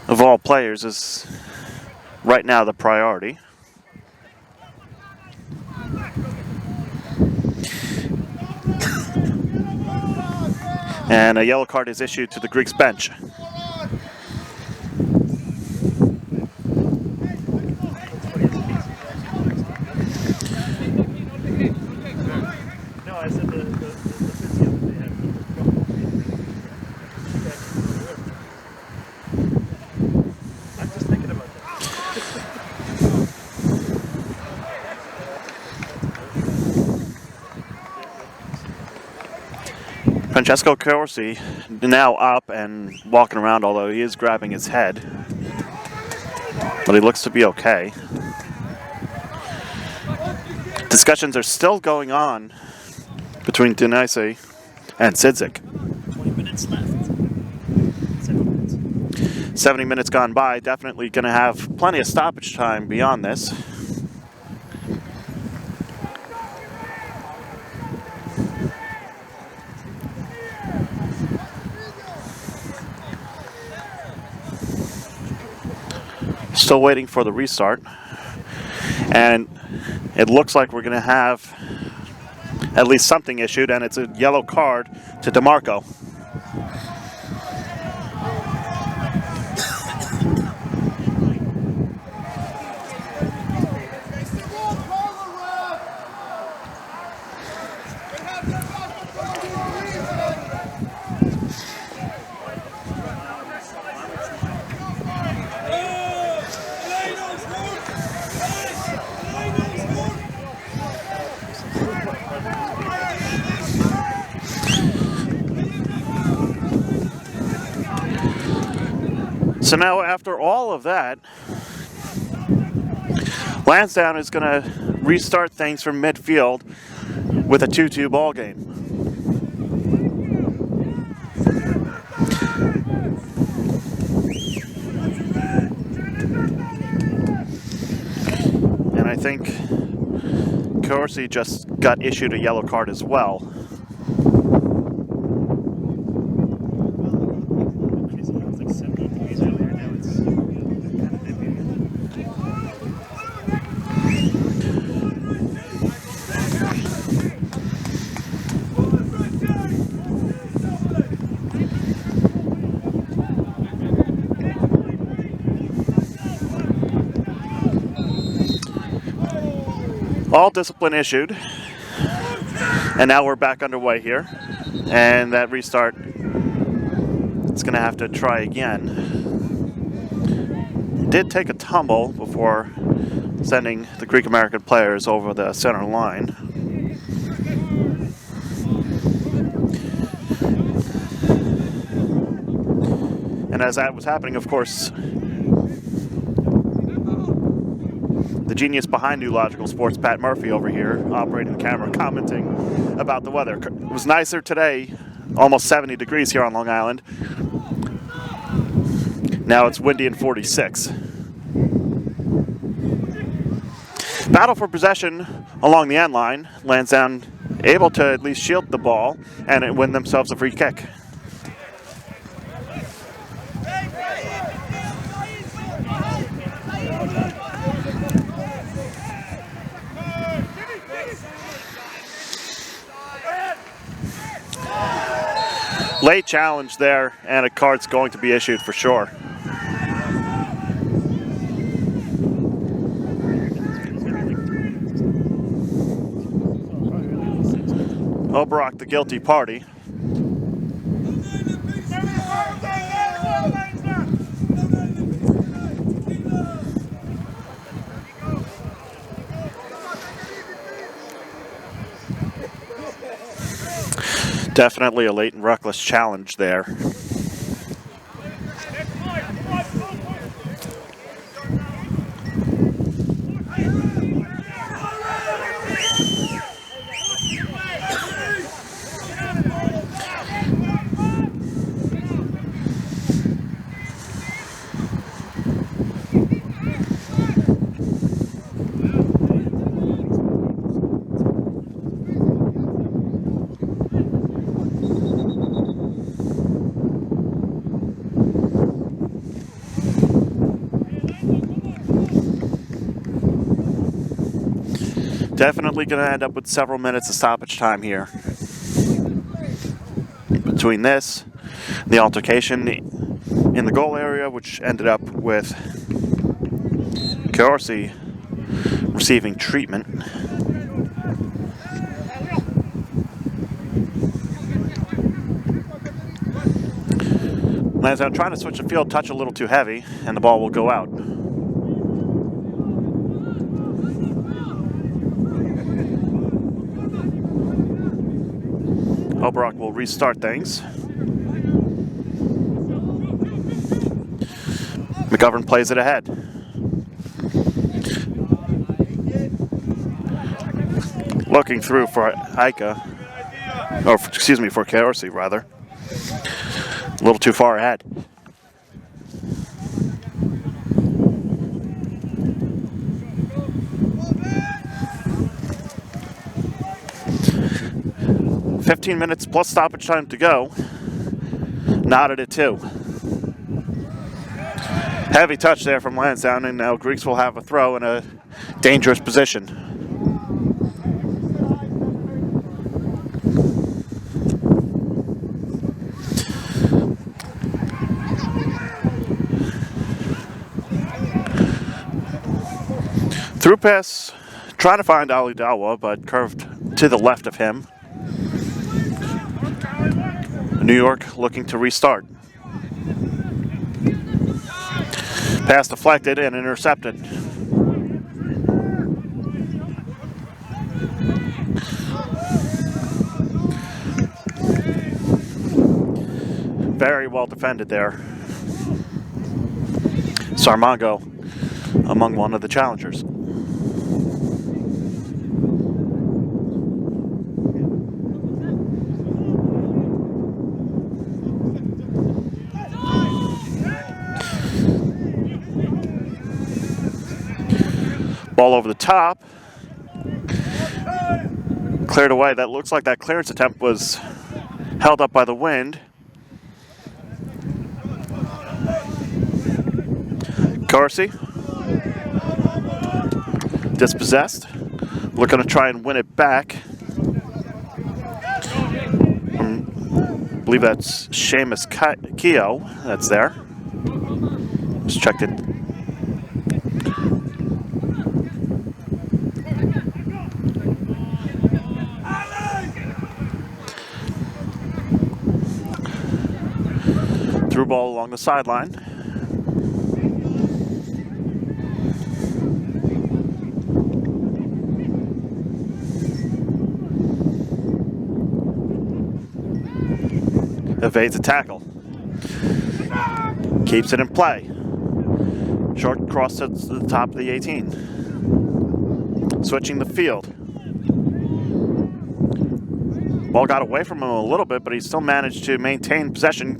of all players is right now the priority. And a yellow card is issued to the Greeks bench. No, I said the physio that they had. I'm just thinking about that. Francesco Corsi now up and walking around, although he is grabbing his head. But he looks to be okay. Discussions are still going on between Denise and Sidzik. 20 minutes left. 7 minutes. 70 minutes gone by, definitely going to have plenty of stoppage time beyond this. Still waiting for the restart. And it looks like we're going to have at least something issued, and it's a yellow card to DeMarco. So now, after all of that, Lansdowne is going to restart things from midfield with a 2-2 ball game. And I think Corsi just got issued a yellow card as well. All discipline issued, and now we're back underway here, and that restart, it's going to have to try again. did take a tumble before sending the Greek American players over the center line. And as that was happening, of course, the genius behind New Logical Sports, Pat Murphy over here, operating the camera, commenting about the weather. It was nicer today, almost 70 degrees here on Long Island. Now it's windy and 46. Battle for possession along the end line. Lansdowne able to at least shield the ball and win themselves a free kick. Late challenge there, and a card's going to be issued for sure. Oberock, the guilty party. Definitely a late and reckless challenge there. Definitely going to end up with several minutes of stoppage time here. Between this, the altercation in the goal area, which ended up with Corsi receiving treatment. Lansdowne trying to switch the field, touch a little too heavy, and the ball will go out. Oberock will restart things. McGovern plays it ahead. Looking through for Ica, or excuse me, for Corsi rather. A little too far ahead. Minutes plus stoppage time to go. Knotted at 2. Heavy touch there from Lansdowne, and now Greeks will have a throw in a dangerous position. Through pass, trying to find Ali Dawa, but curved to the left of him. New York looking to restart. Pass deflected and intercepted. Very well defended there. Sarmango among one of the challengers. Ball over the top. Cleared away. That looks like that clearance attempt was held up by the wind. Corsi. Dispossessed. Looking to try and win it back. I believe that's Seamus Keogh that's there. Just checked it. Through ball along the sideline. evades a tackle. Keeps it in play. Short cross to the top of the 18. Switching the field. Ball got away from him a little bit, but he still managed to maintain possession.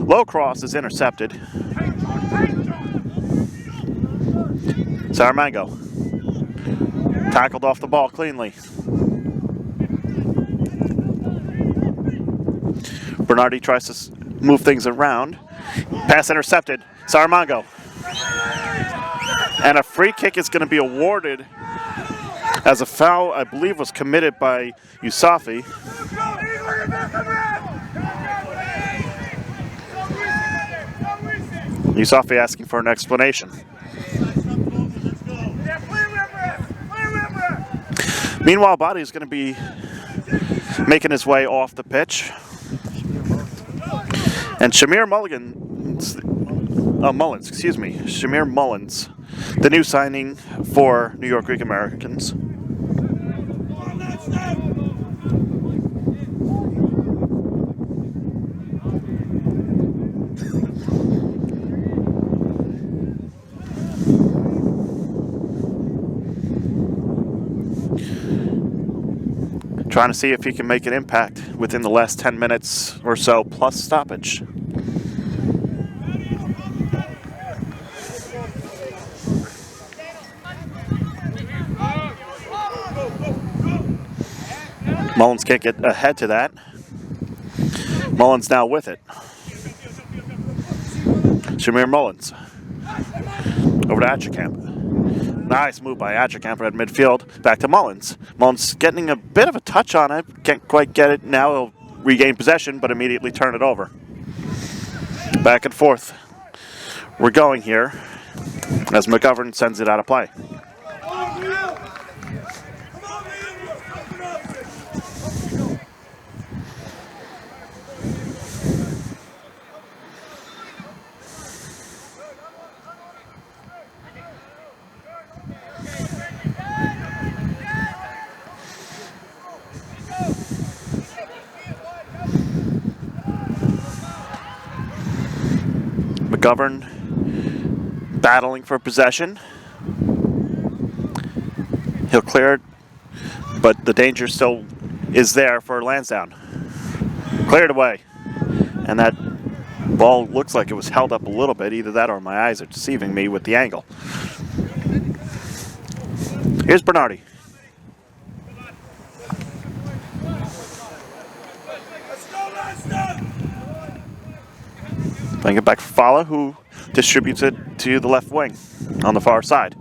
Low cross is intercepted. Saramango tackled off the ball cleanly. Bernardi tries to move things around. Pass intercepted. Saramango. And a free kick is going to be awarded as a foul, I believe, was committed by Yusafi. Yusafi asking for an explanation. Meanwhile, Body is going to be making his way off the pitch. And Shamir Mullins, Shamir Mullins, the new signing for New York Greek Americans. Trying to see if he can make an impact within the last 10 minutes or so, plus stoppage. Mullins can't get ahead to that. Mullins now with it. Shamir Mullins. Over to Atchacamp. Nice move by Atchacamp at midfield. Back to Mullins. Mullins getting a bit of a touch on it. Can't quite get it. Now he'll regain possession, but immediately turn it over. Back and forth. We're going here as McGovern sends it out of play. McGovern battling for possession. He'll clear it, but the danger still is there for Lansdowne. Cleared away. And that ball looks like it was held up a little bit. Either that or my eyes are deceiving me with the angle. Here's Bernardi. Playing it back for Fala, who distributes it to the left wing on the far side.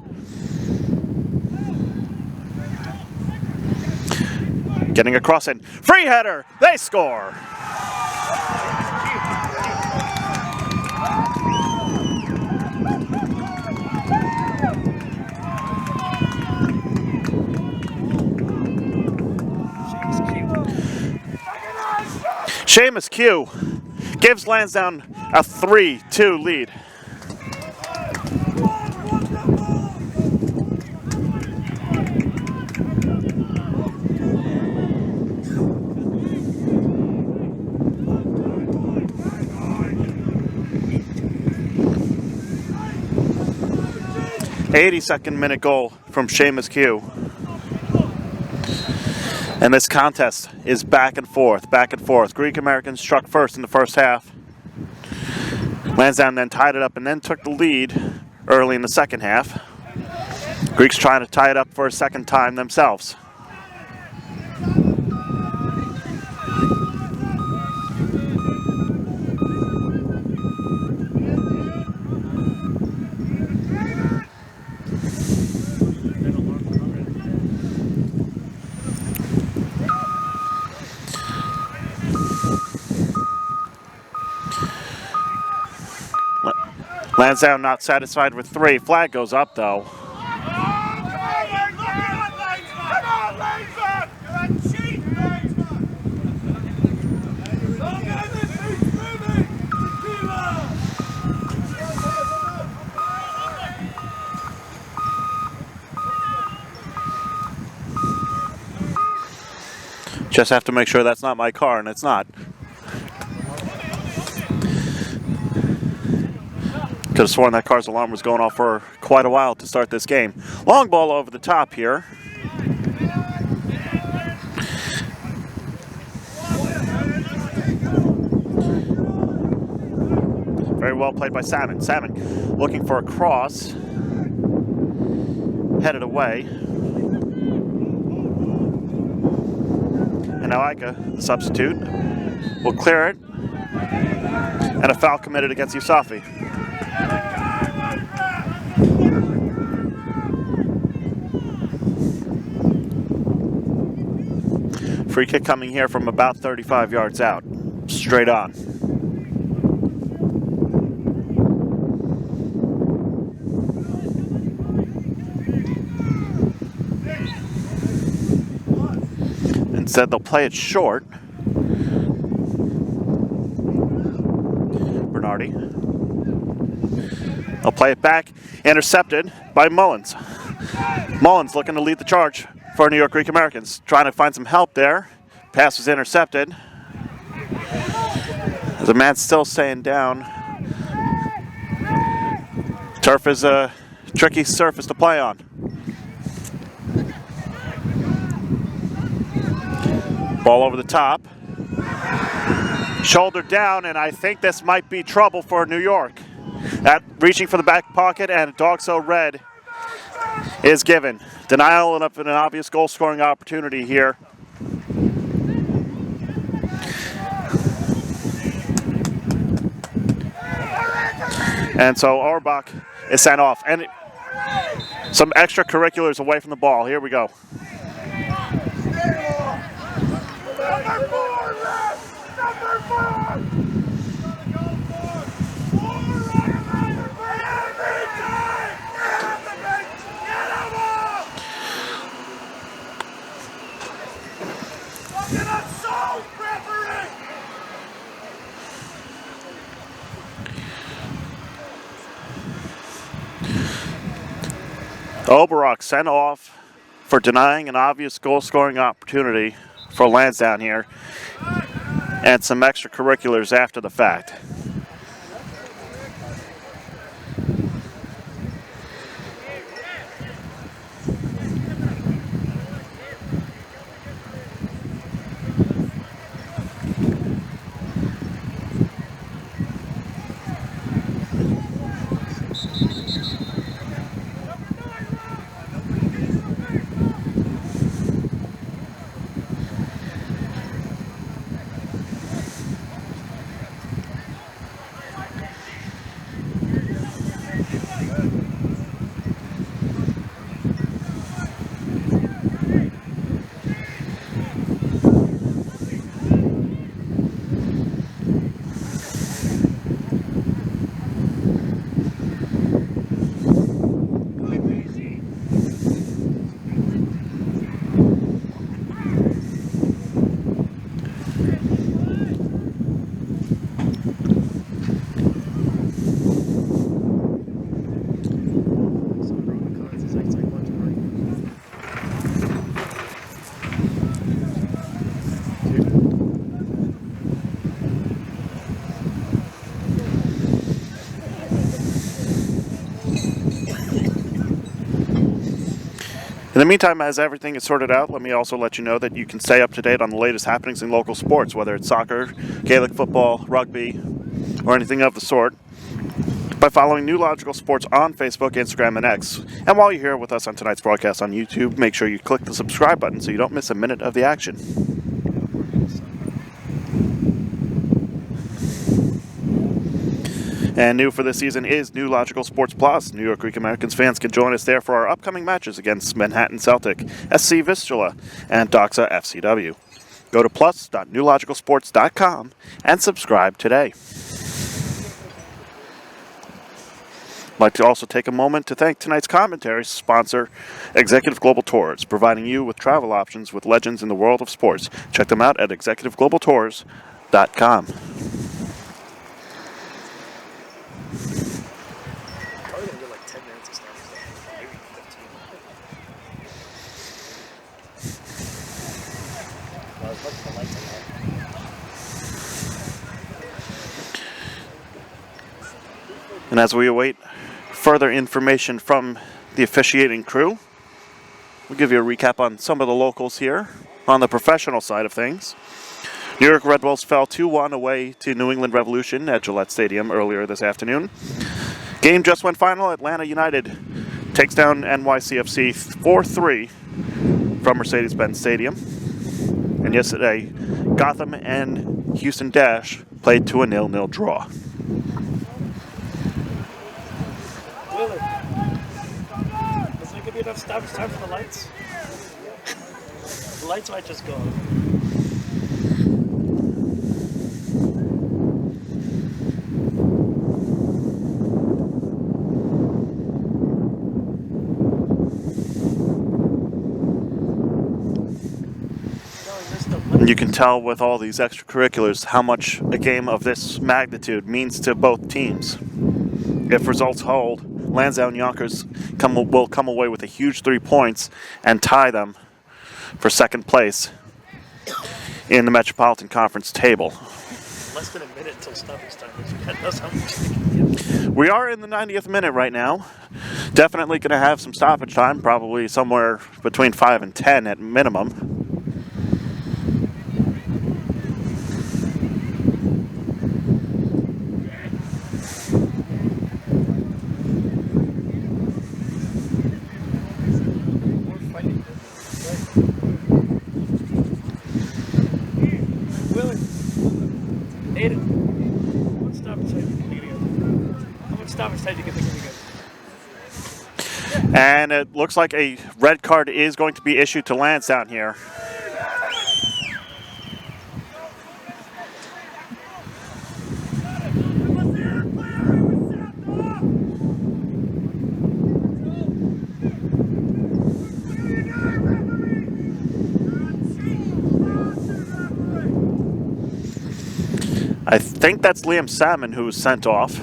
Getting a cross in. Free header! They score! Seamus Q gives Lansdowne a 3-2 lead. '82nd minute goal from Seamus Q. And this contest is back and forth, back and forth. Greek Americans struck first in the first half. Lansdowne then tied it up and then took the lead early in the second half. Greeks trying to tie it up for a second time themselves. Lansdowne not satisfied with 3. Flag goes up though. Just have to make sure that's not my car, and it's not. Could have sworn that car's alarm was going off for quite a while to start this game. Long ball over the top here. Very well played by Salmon. Salmon looking for a cross. Headed away. And now Ika, the substitute, will clear it. And a foul committed against Yusafi. Free kick coming here from about 35 yards out. Straight on. Instead, they'll play it short. Bernardi. They'll play it back. Intercepted by Mullins. Mullins looking to lead the charge for New York Greek Americans. Trying to find some help there. Pass was intercepted. There's a man still staying down. Turf is a tricky surface to play on. Ball over the top. Shoulder down, and I think this might be trouble for New York. Reaching for the back pocket, and Dog-So Red is given. Denial of an obvious goal-scoring opportunity here. And so Auerbach is sent off. And some extracurriculars away from the ball. Here we go. Number 4, left! Number 4! Oberach sent off for denying an obvious goal-scoring opportunity for Lansdowne here, and some extracurriculars after the fact. In the meantime, as everything is sorted out, let me also let you know that you can stay up to date on the latest happenings in local sports, whether it's soccer, Gaelic football, rugby, or anything of the sort, by following New Logical Sports on Facebook, Instagram, and X. And while you're here with us on tonight's broadcast on YouTube, make sure you click the subscribe button so you don't miss a minute of the action. And new for this season is New Logical Sports Plus. New York Greek Americans fans can join us there for our upcoming matches against Manhattan Celtic, SC Vistula, and Doxa FCW. Go to plus.newlogicalsports.com and subscribe today. I'd like to also take a moment to thank tonight's commentary sponsor, Executive Global Tours, providing you with travel options with legends in the world of sports. Check them out at executiveglobaltours.com. And as we await further information from the officiating crew, we'll give you a recap on some of the locals here on the professional side of things. New York Red Bulls fell 2-1 away to New England Revolution at Gillette Stadium earlier this afternoon. Game just went final. Atlanta United takes down NYCFC 4-3 from Mercedes-Benz Stadium. And yesterday, Gotham and Houston Dash played to a 0-0 draw. Willard. Is there going to be enough stoppage time for the lights? The lights might just go off. And you can tell with all these extracurriculars how much a game of this magnitude means to both teams. If results hold, Lansdowne Yonkers will come away with a huge 3 points and tie them for second place in the Metropolitan Conference table. Less than a minute until stoppage time. That knows how much they can give. We are in the 90th minute right now. Definitely going to have some stoppage time, probably somewhere between 5 and 10 at minimum. And it looks like a red card is going to be issued to Lansdowne here. I think that's Liam Salmon who was sent off.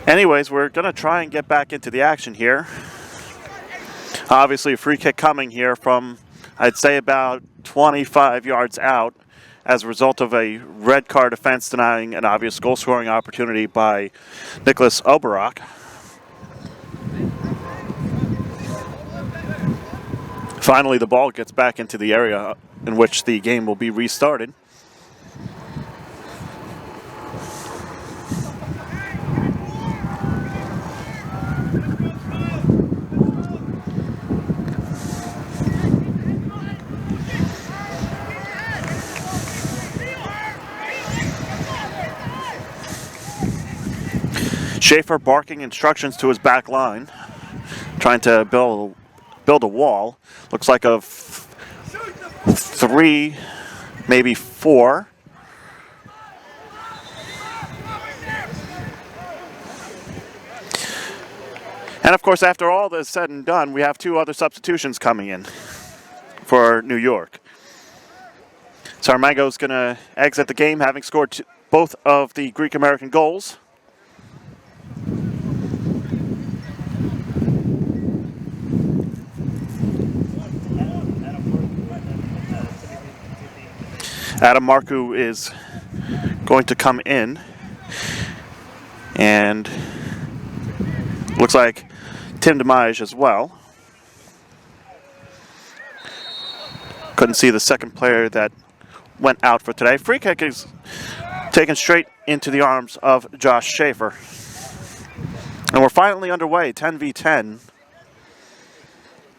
Anyways, we're going to try and get back into the action here. Obviously, a free kick coming here from, I'd say, about 25 yards out as a result of a red card offense denying an obvious goal-scoring opportunity by Nicholas Oberach. Finally, the ball gets back into the area in which the game will be restarted. Schaefer barking instructions to his back line, trying to build a wall. Looks like a 3, maybe 4. And of course, after all this is said and done, we have 2 other substitutions coming in for New York. Sarmango's going to exit the game, having scored both of the Greek-American goals. Adam Marku is going to come in, and looks like Tim DeMage as well. Couldn't see the second player that went out for today. Free kick is taken straight into the arms of Josh Schaefer. And we're finally underway, 10v10,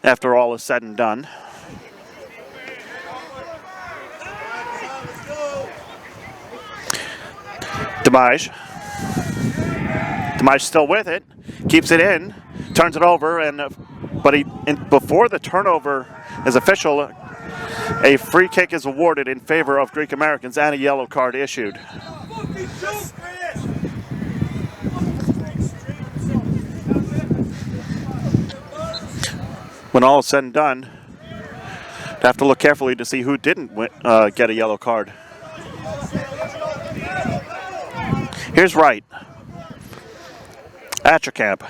after all is said and done. DeMage still with it, keeps it in, turns it over, and but he before the turnover is official, a free kick is awarded in favor of Greek Americans and a yellow card issued. When all is said and done, you have to look carefully to see who didn't get a yellow card. Here's Wright. Atcherkamp.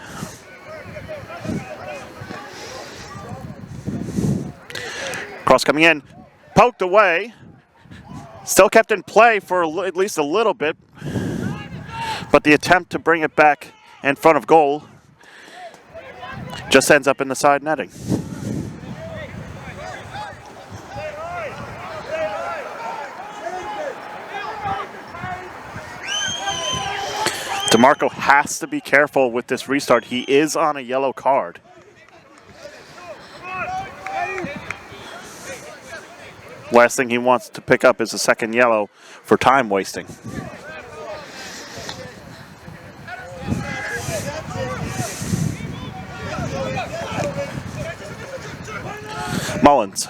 Cross coming in. Poked away. Still kept in play for at least a little bit. But the attempt to bring it back in front of goal just ends up in the side netting. DeMarco has to be careful with this restart. He is on a yellow card. Last thing he wants to pick up is a second yellow for time wasting. Mullins.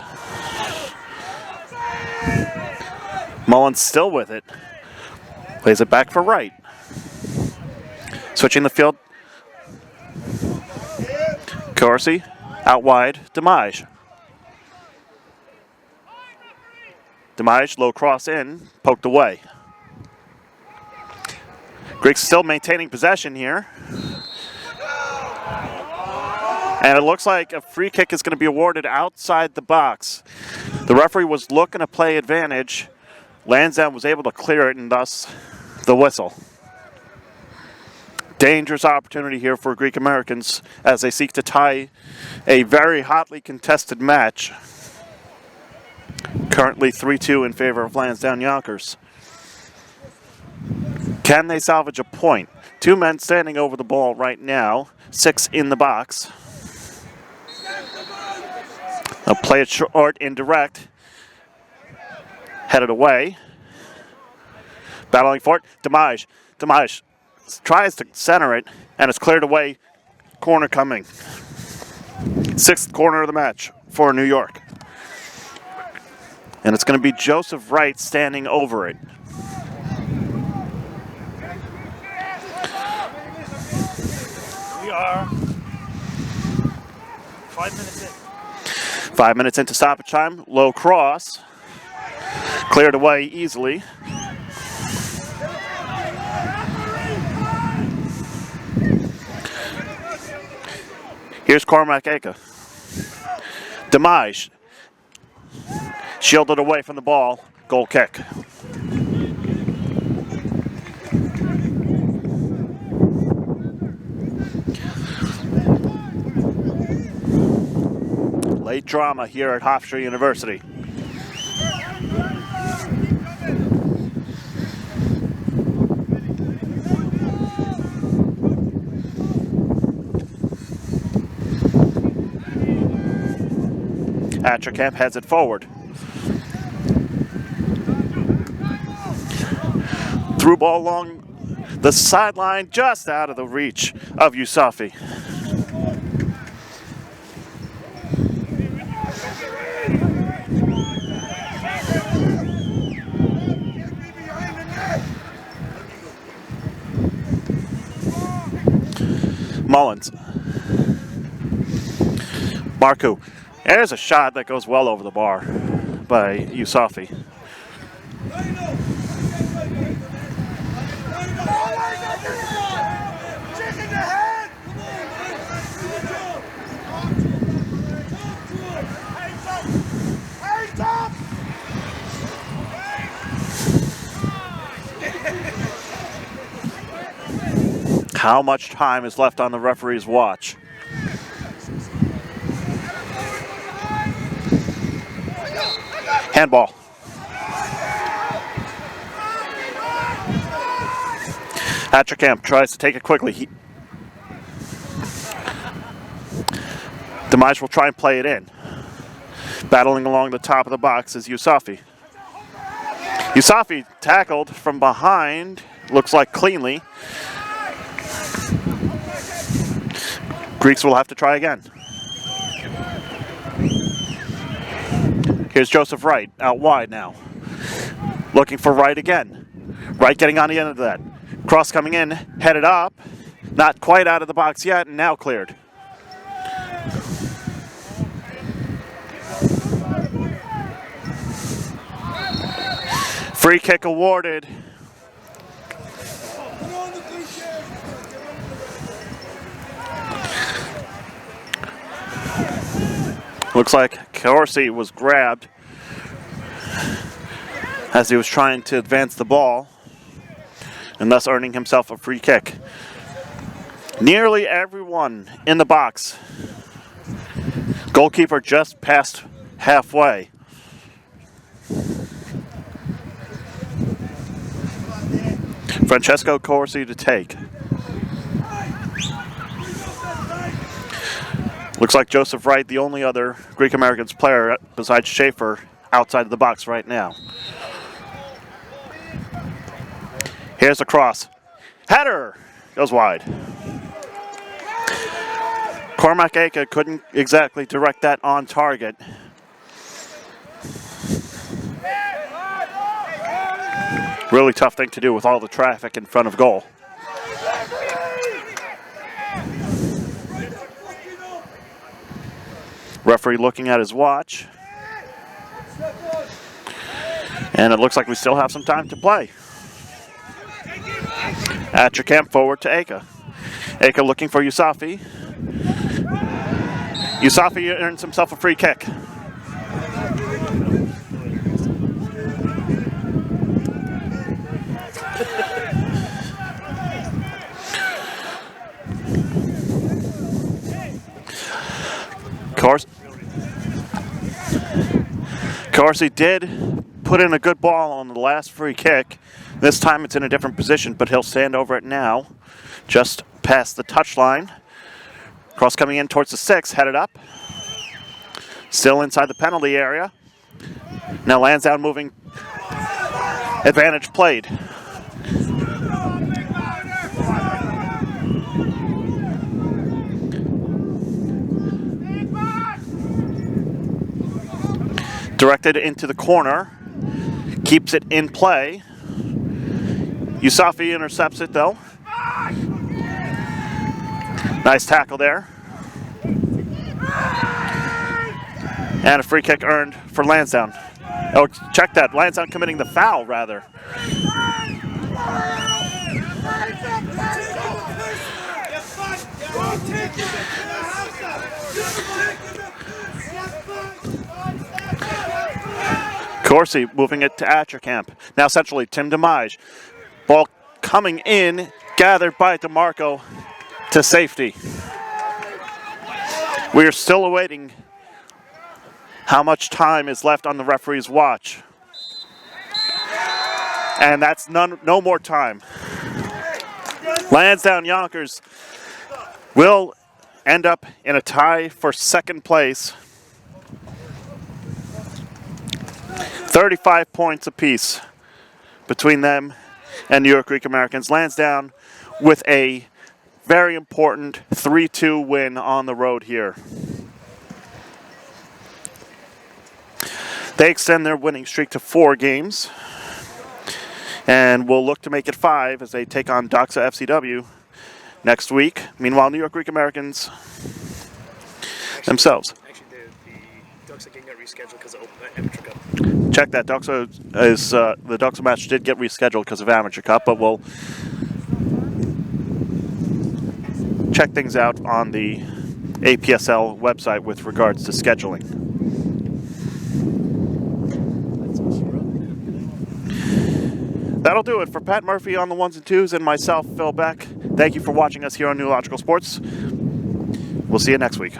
Mullins still with it. Plays it back for Wright. Switching the field. Corsi. Out wide. Demage. Demage, low cross in. Poked away. Greeks still maintaining possession here. And it looks like a free kick is going to be awarded outside the box. The referee was looking to play advantage. Lansdowne was able to clear it, and thus the whistle. Dangerous opportunity here for Greek Americans as they seek to tie a very hotly contested match. Currently 3-2 in favor of Lansdowne Yonkers. Can they salvage a point? 2 men standing over the ball right now. 6 in the box. They'll play it short, indirect. Headed away. Battling for it. Demage. Demage tries to center it, and it's cleared away. Corner coming. 6th corner of the match for New York. And it's going to be Joseph Wright standing over it. We are 5 minutes in. 5 minutes into stoppage time. Low cross. Cleared away easily. Here's Cormac Aka. Demage. Shielded away from the ball. Goal kick. Late drama here at Hofstra University. Atcherkamp heads it forward. Through ball along the sideline, just out of the reach of Yusufi. Mullins. Marku. There's a shot that goes well over the bar by Yusufi. How much time is left on the referee's watch? Handball. Atcherkamp tries to take it quickly. Demage will try and play it in. Battling along the top of the box is Yusufi. Yusufi tackled from behind, looks like cleanly. Greeks will have to try again. Here's Joseph Wright out wide now. Looking for Wright again. Wright getting on the end of that. Cross coming in, headed up. Not quite out of the box yet, and now cleared. Free kick awarded. Looks like Corsi was grabbed as he was trying to advance the ball, and thus earning himself a free kick. Nearly everyone in the box. Goalkeeper just past halfway. Francesco Corsi to take. Looks like Joseph Wright, the only other Greek Americans player besides Schaefer, outside of the box right now. Here's a cross. Header! Goes wide. Cormac Aka couldn't exactly direct that on target. Really tough thing to do with all the traffic in front of goal. Referee looking at his watch. And it looks like we still have some time to play. At your camp, forward to Aka. Aka looking for Yusafi. Yusafi earns himself a free kick. Corsi did put in a good ball on the last free kick. This time it's in a different position, but he'll stand over it now. Just past the touchline. Cross coming in towards the 6, headed up. Still inside the penalty area. Now Lansdowne moving. Advantage played. Directed into the corner. Keeps it in play. Yusafi intercepts it though. Nice tackle there. And a free kick earned for Lansdowne. Oh, check that. Lansdowne committing the foul, rather. Corsi moving it to Atcherkamp. Now centrally, Tim DeMage. Ball coming in, gathered by DeMarco to safety. We are still awaiting how much time is left on the referee's watch. And that's no more time. Lansdowne Yonkers will end up in a tie for second place. 35 points apiece between them and New York Greek Americans. Lansdowne with a very important 3-2 win on the road here. They extend their winning streak to 4 games and will look to make it 5 as they take on Doxa FCW next week. Meanwhile, New York Greek Americans themselves. Actually, the Doxa game got rescheduled because of Amateur Cup. Check that. Doxa is the Doxa match did get rescheduled because of Amateur Cup, but we'll check things out on the APSL website with regards to scheduling. That'll do it for Pat Murphy on the 1s and 2s and myself, Phil Beck. Thank you for watching us here on New Logical Sports. We'll see you next week.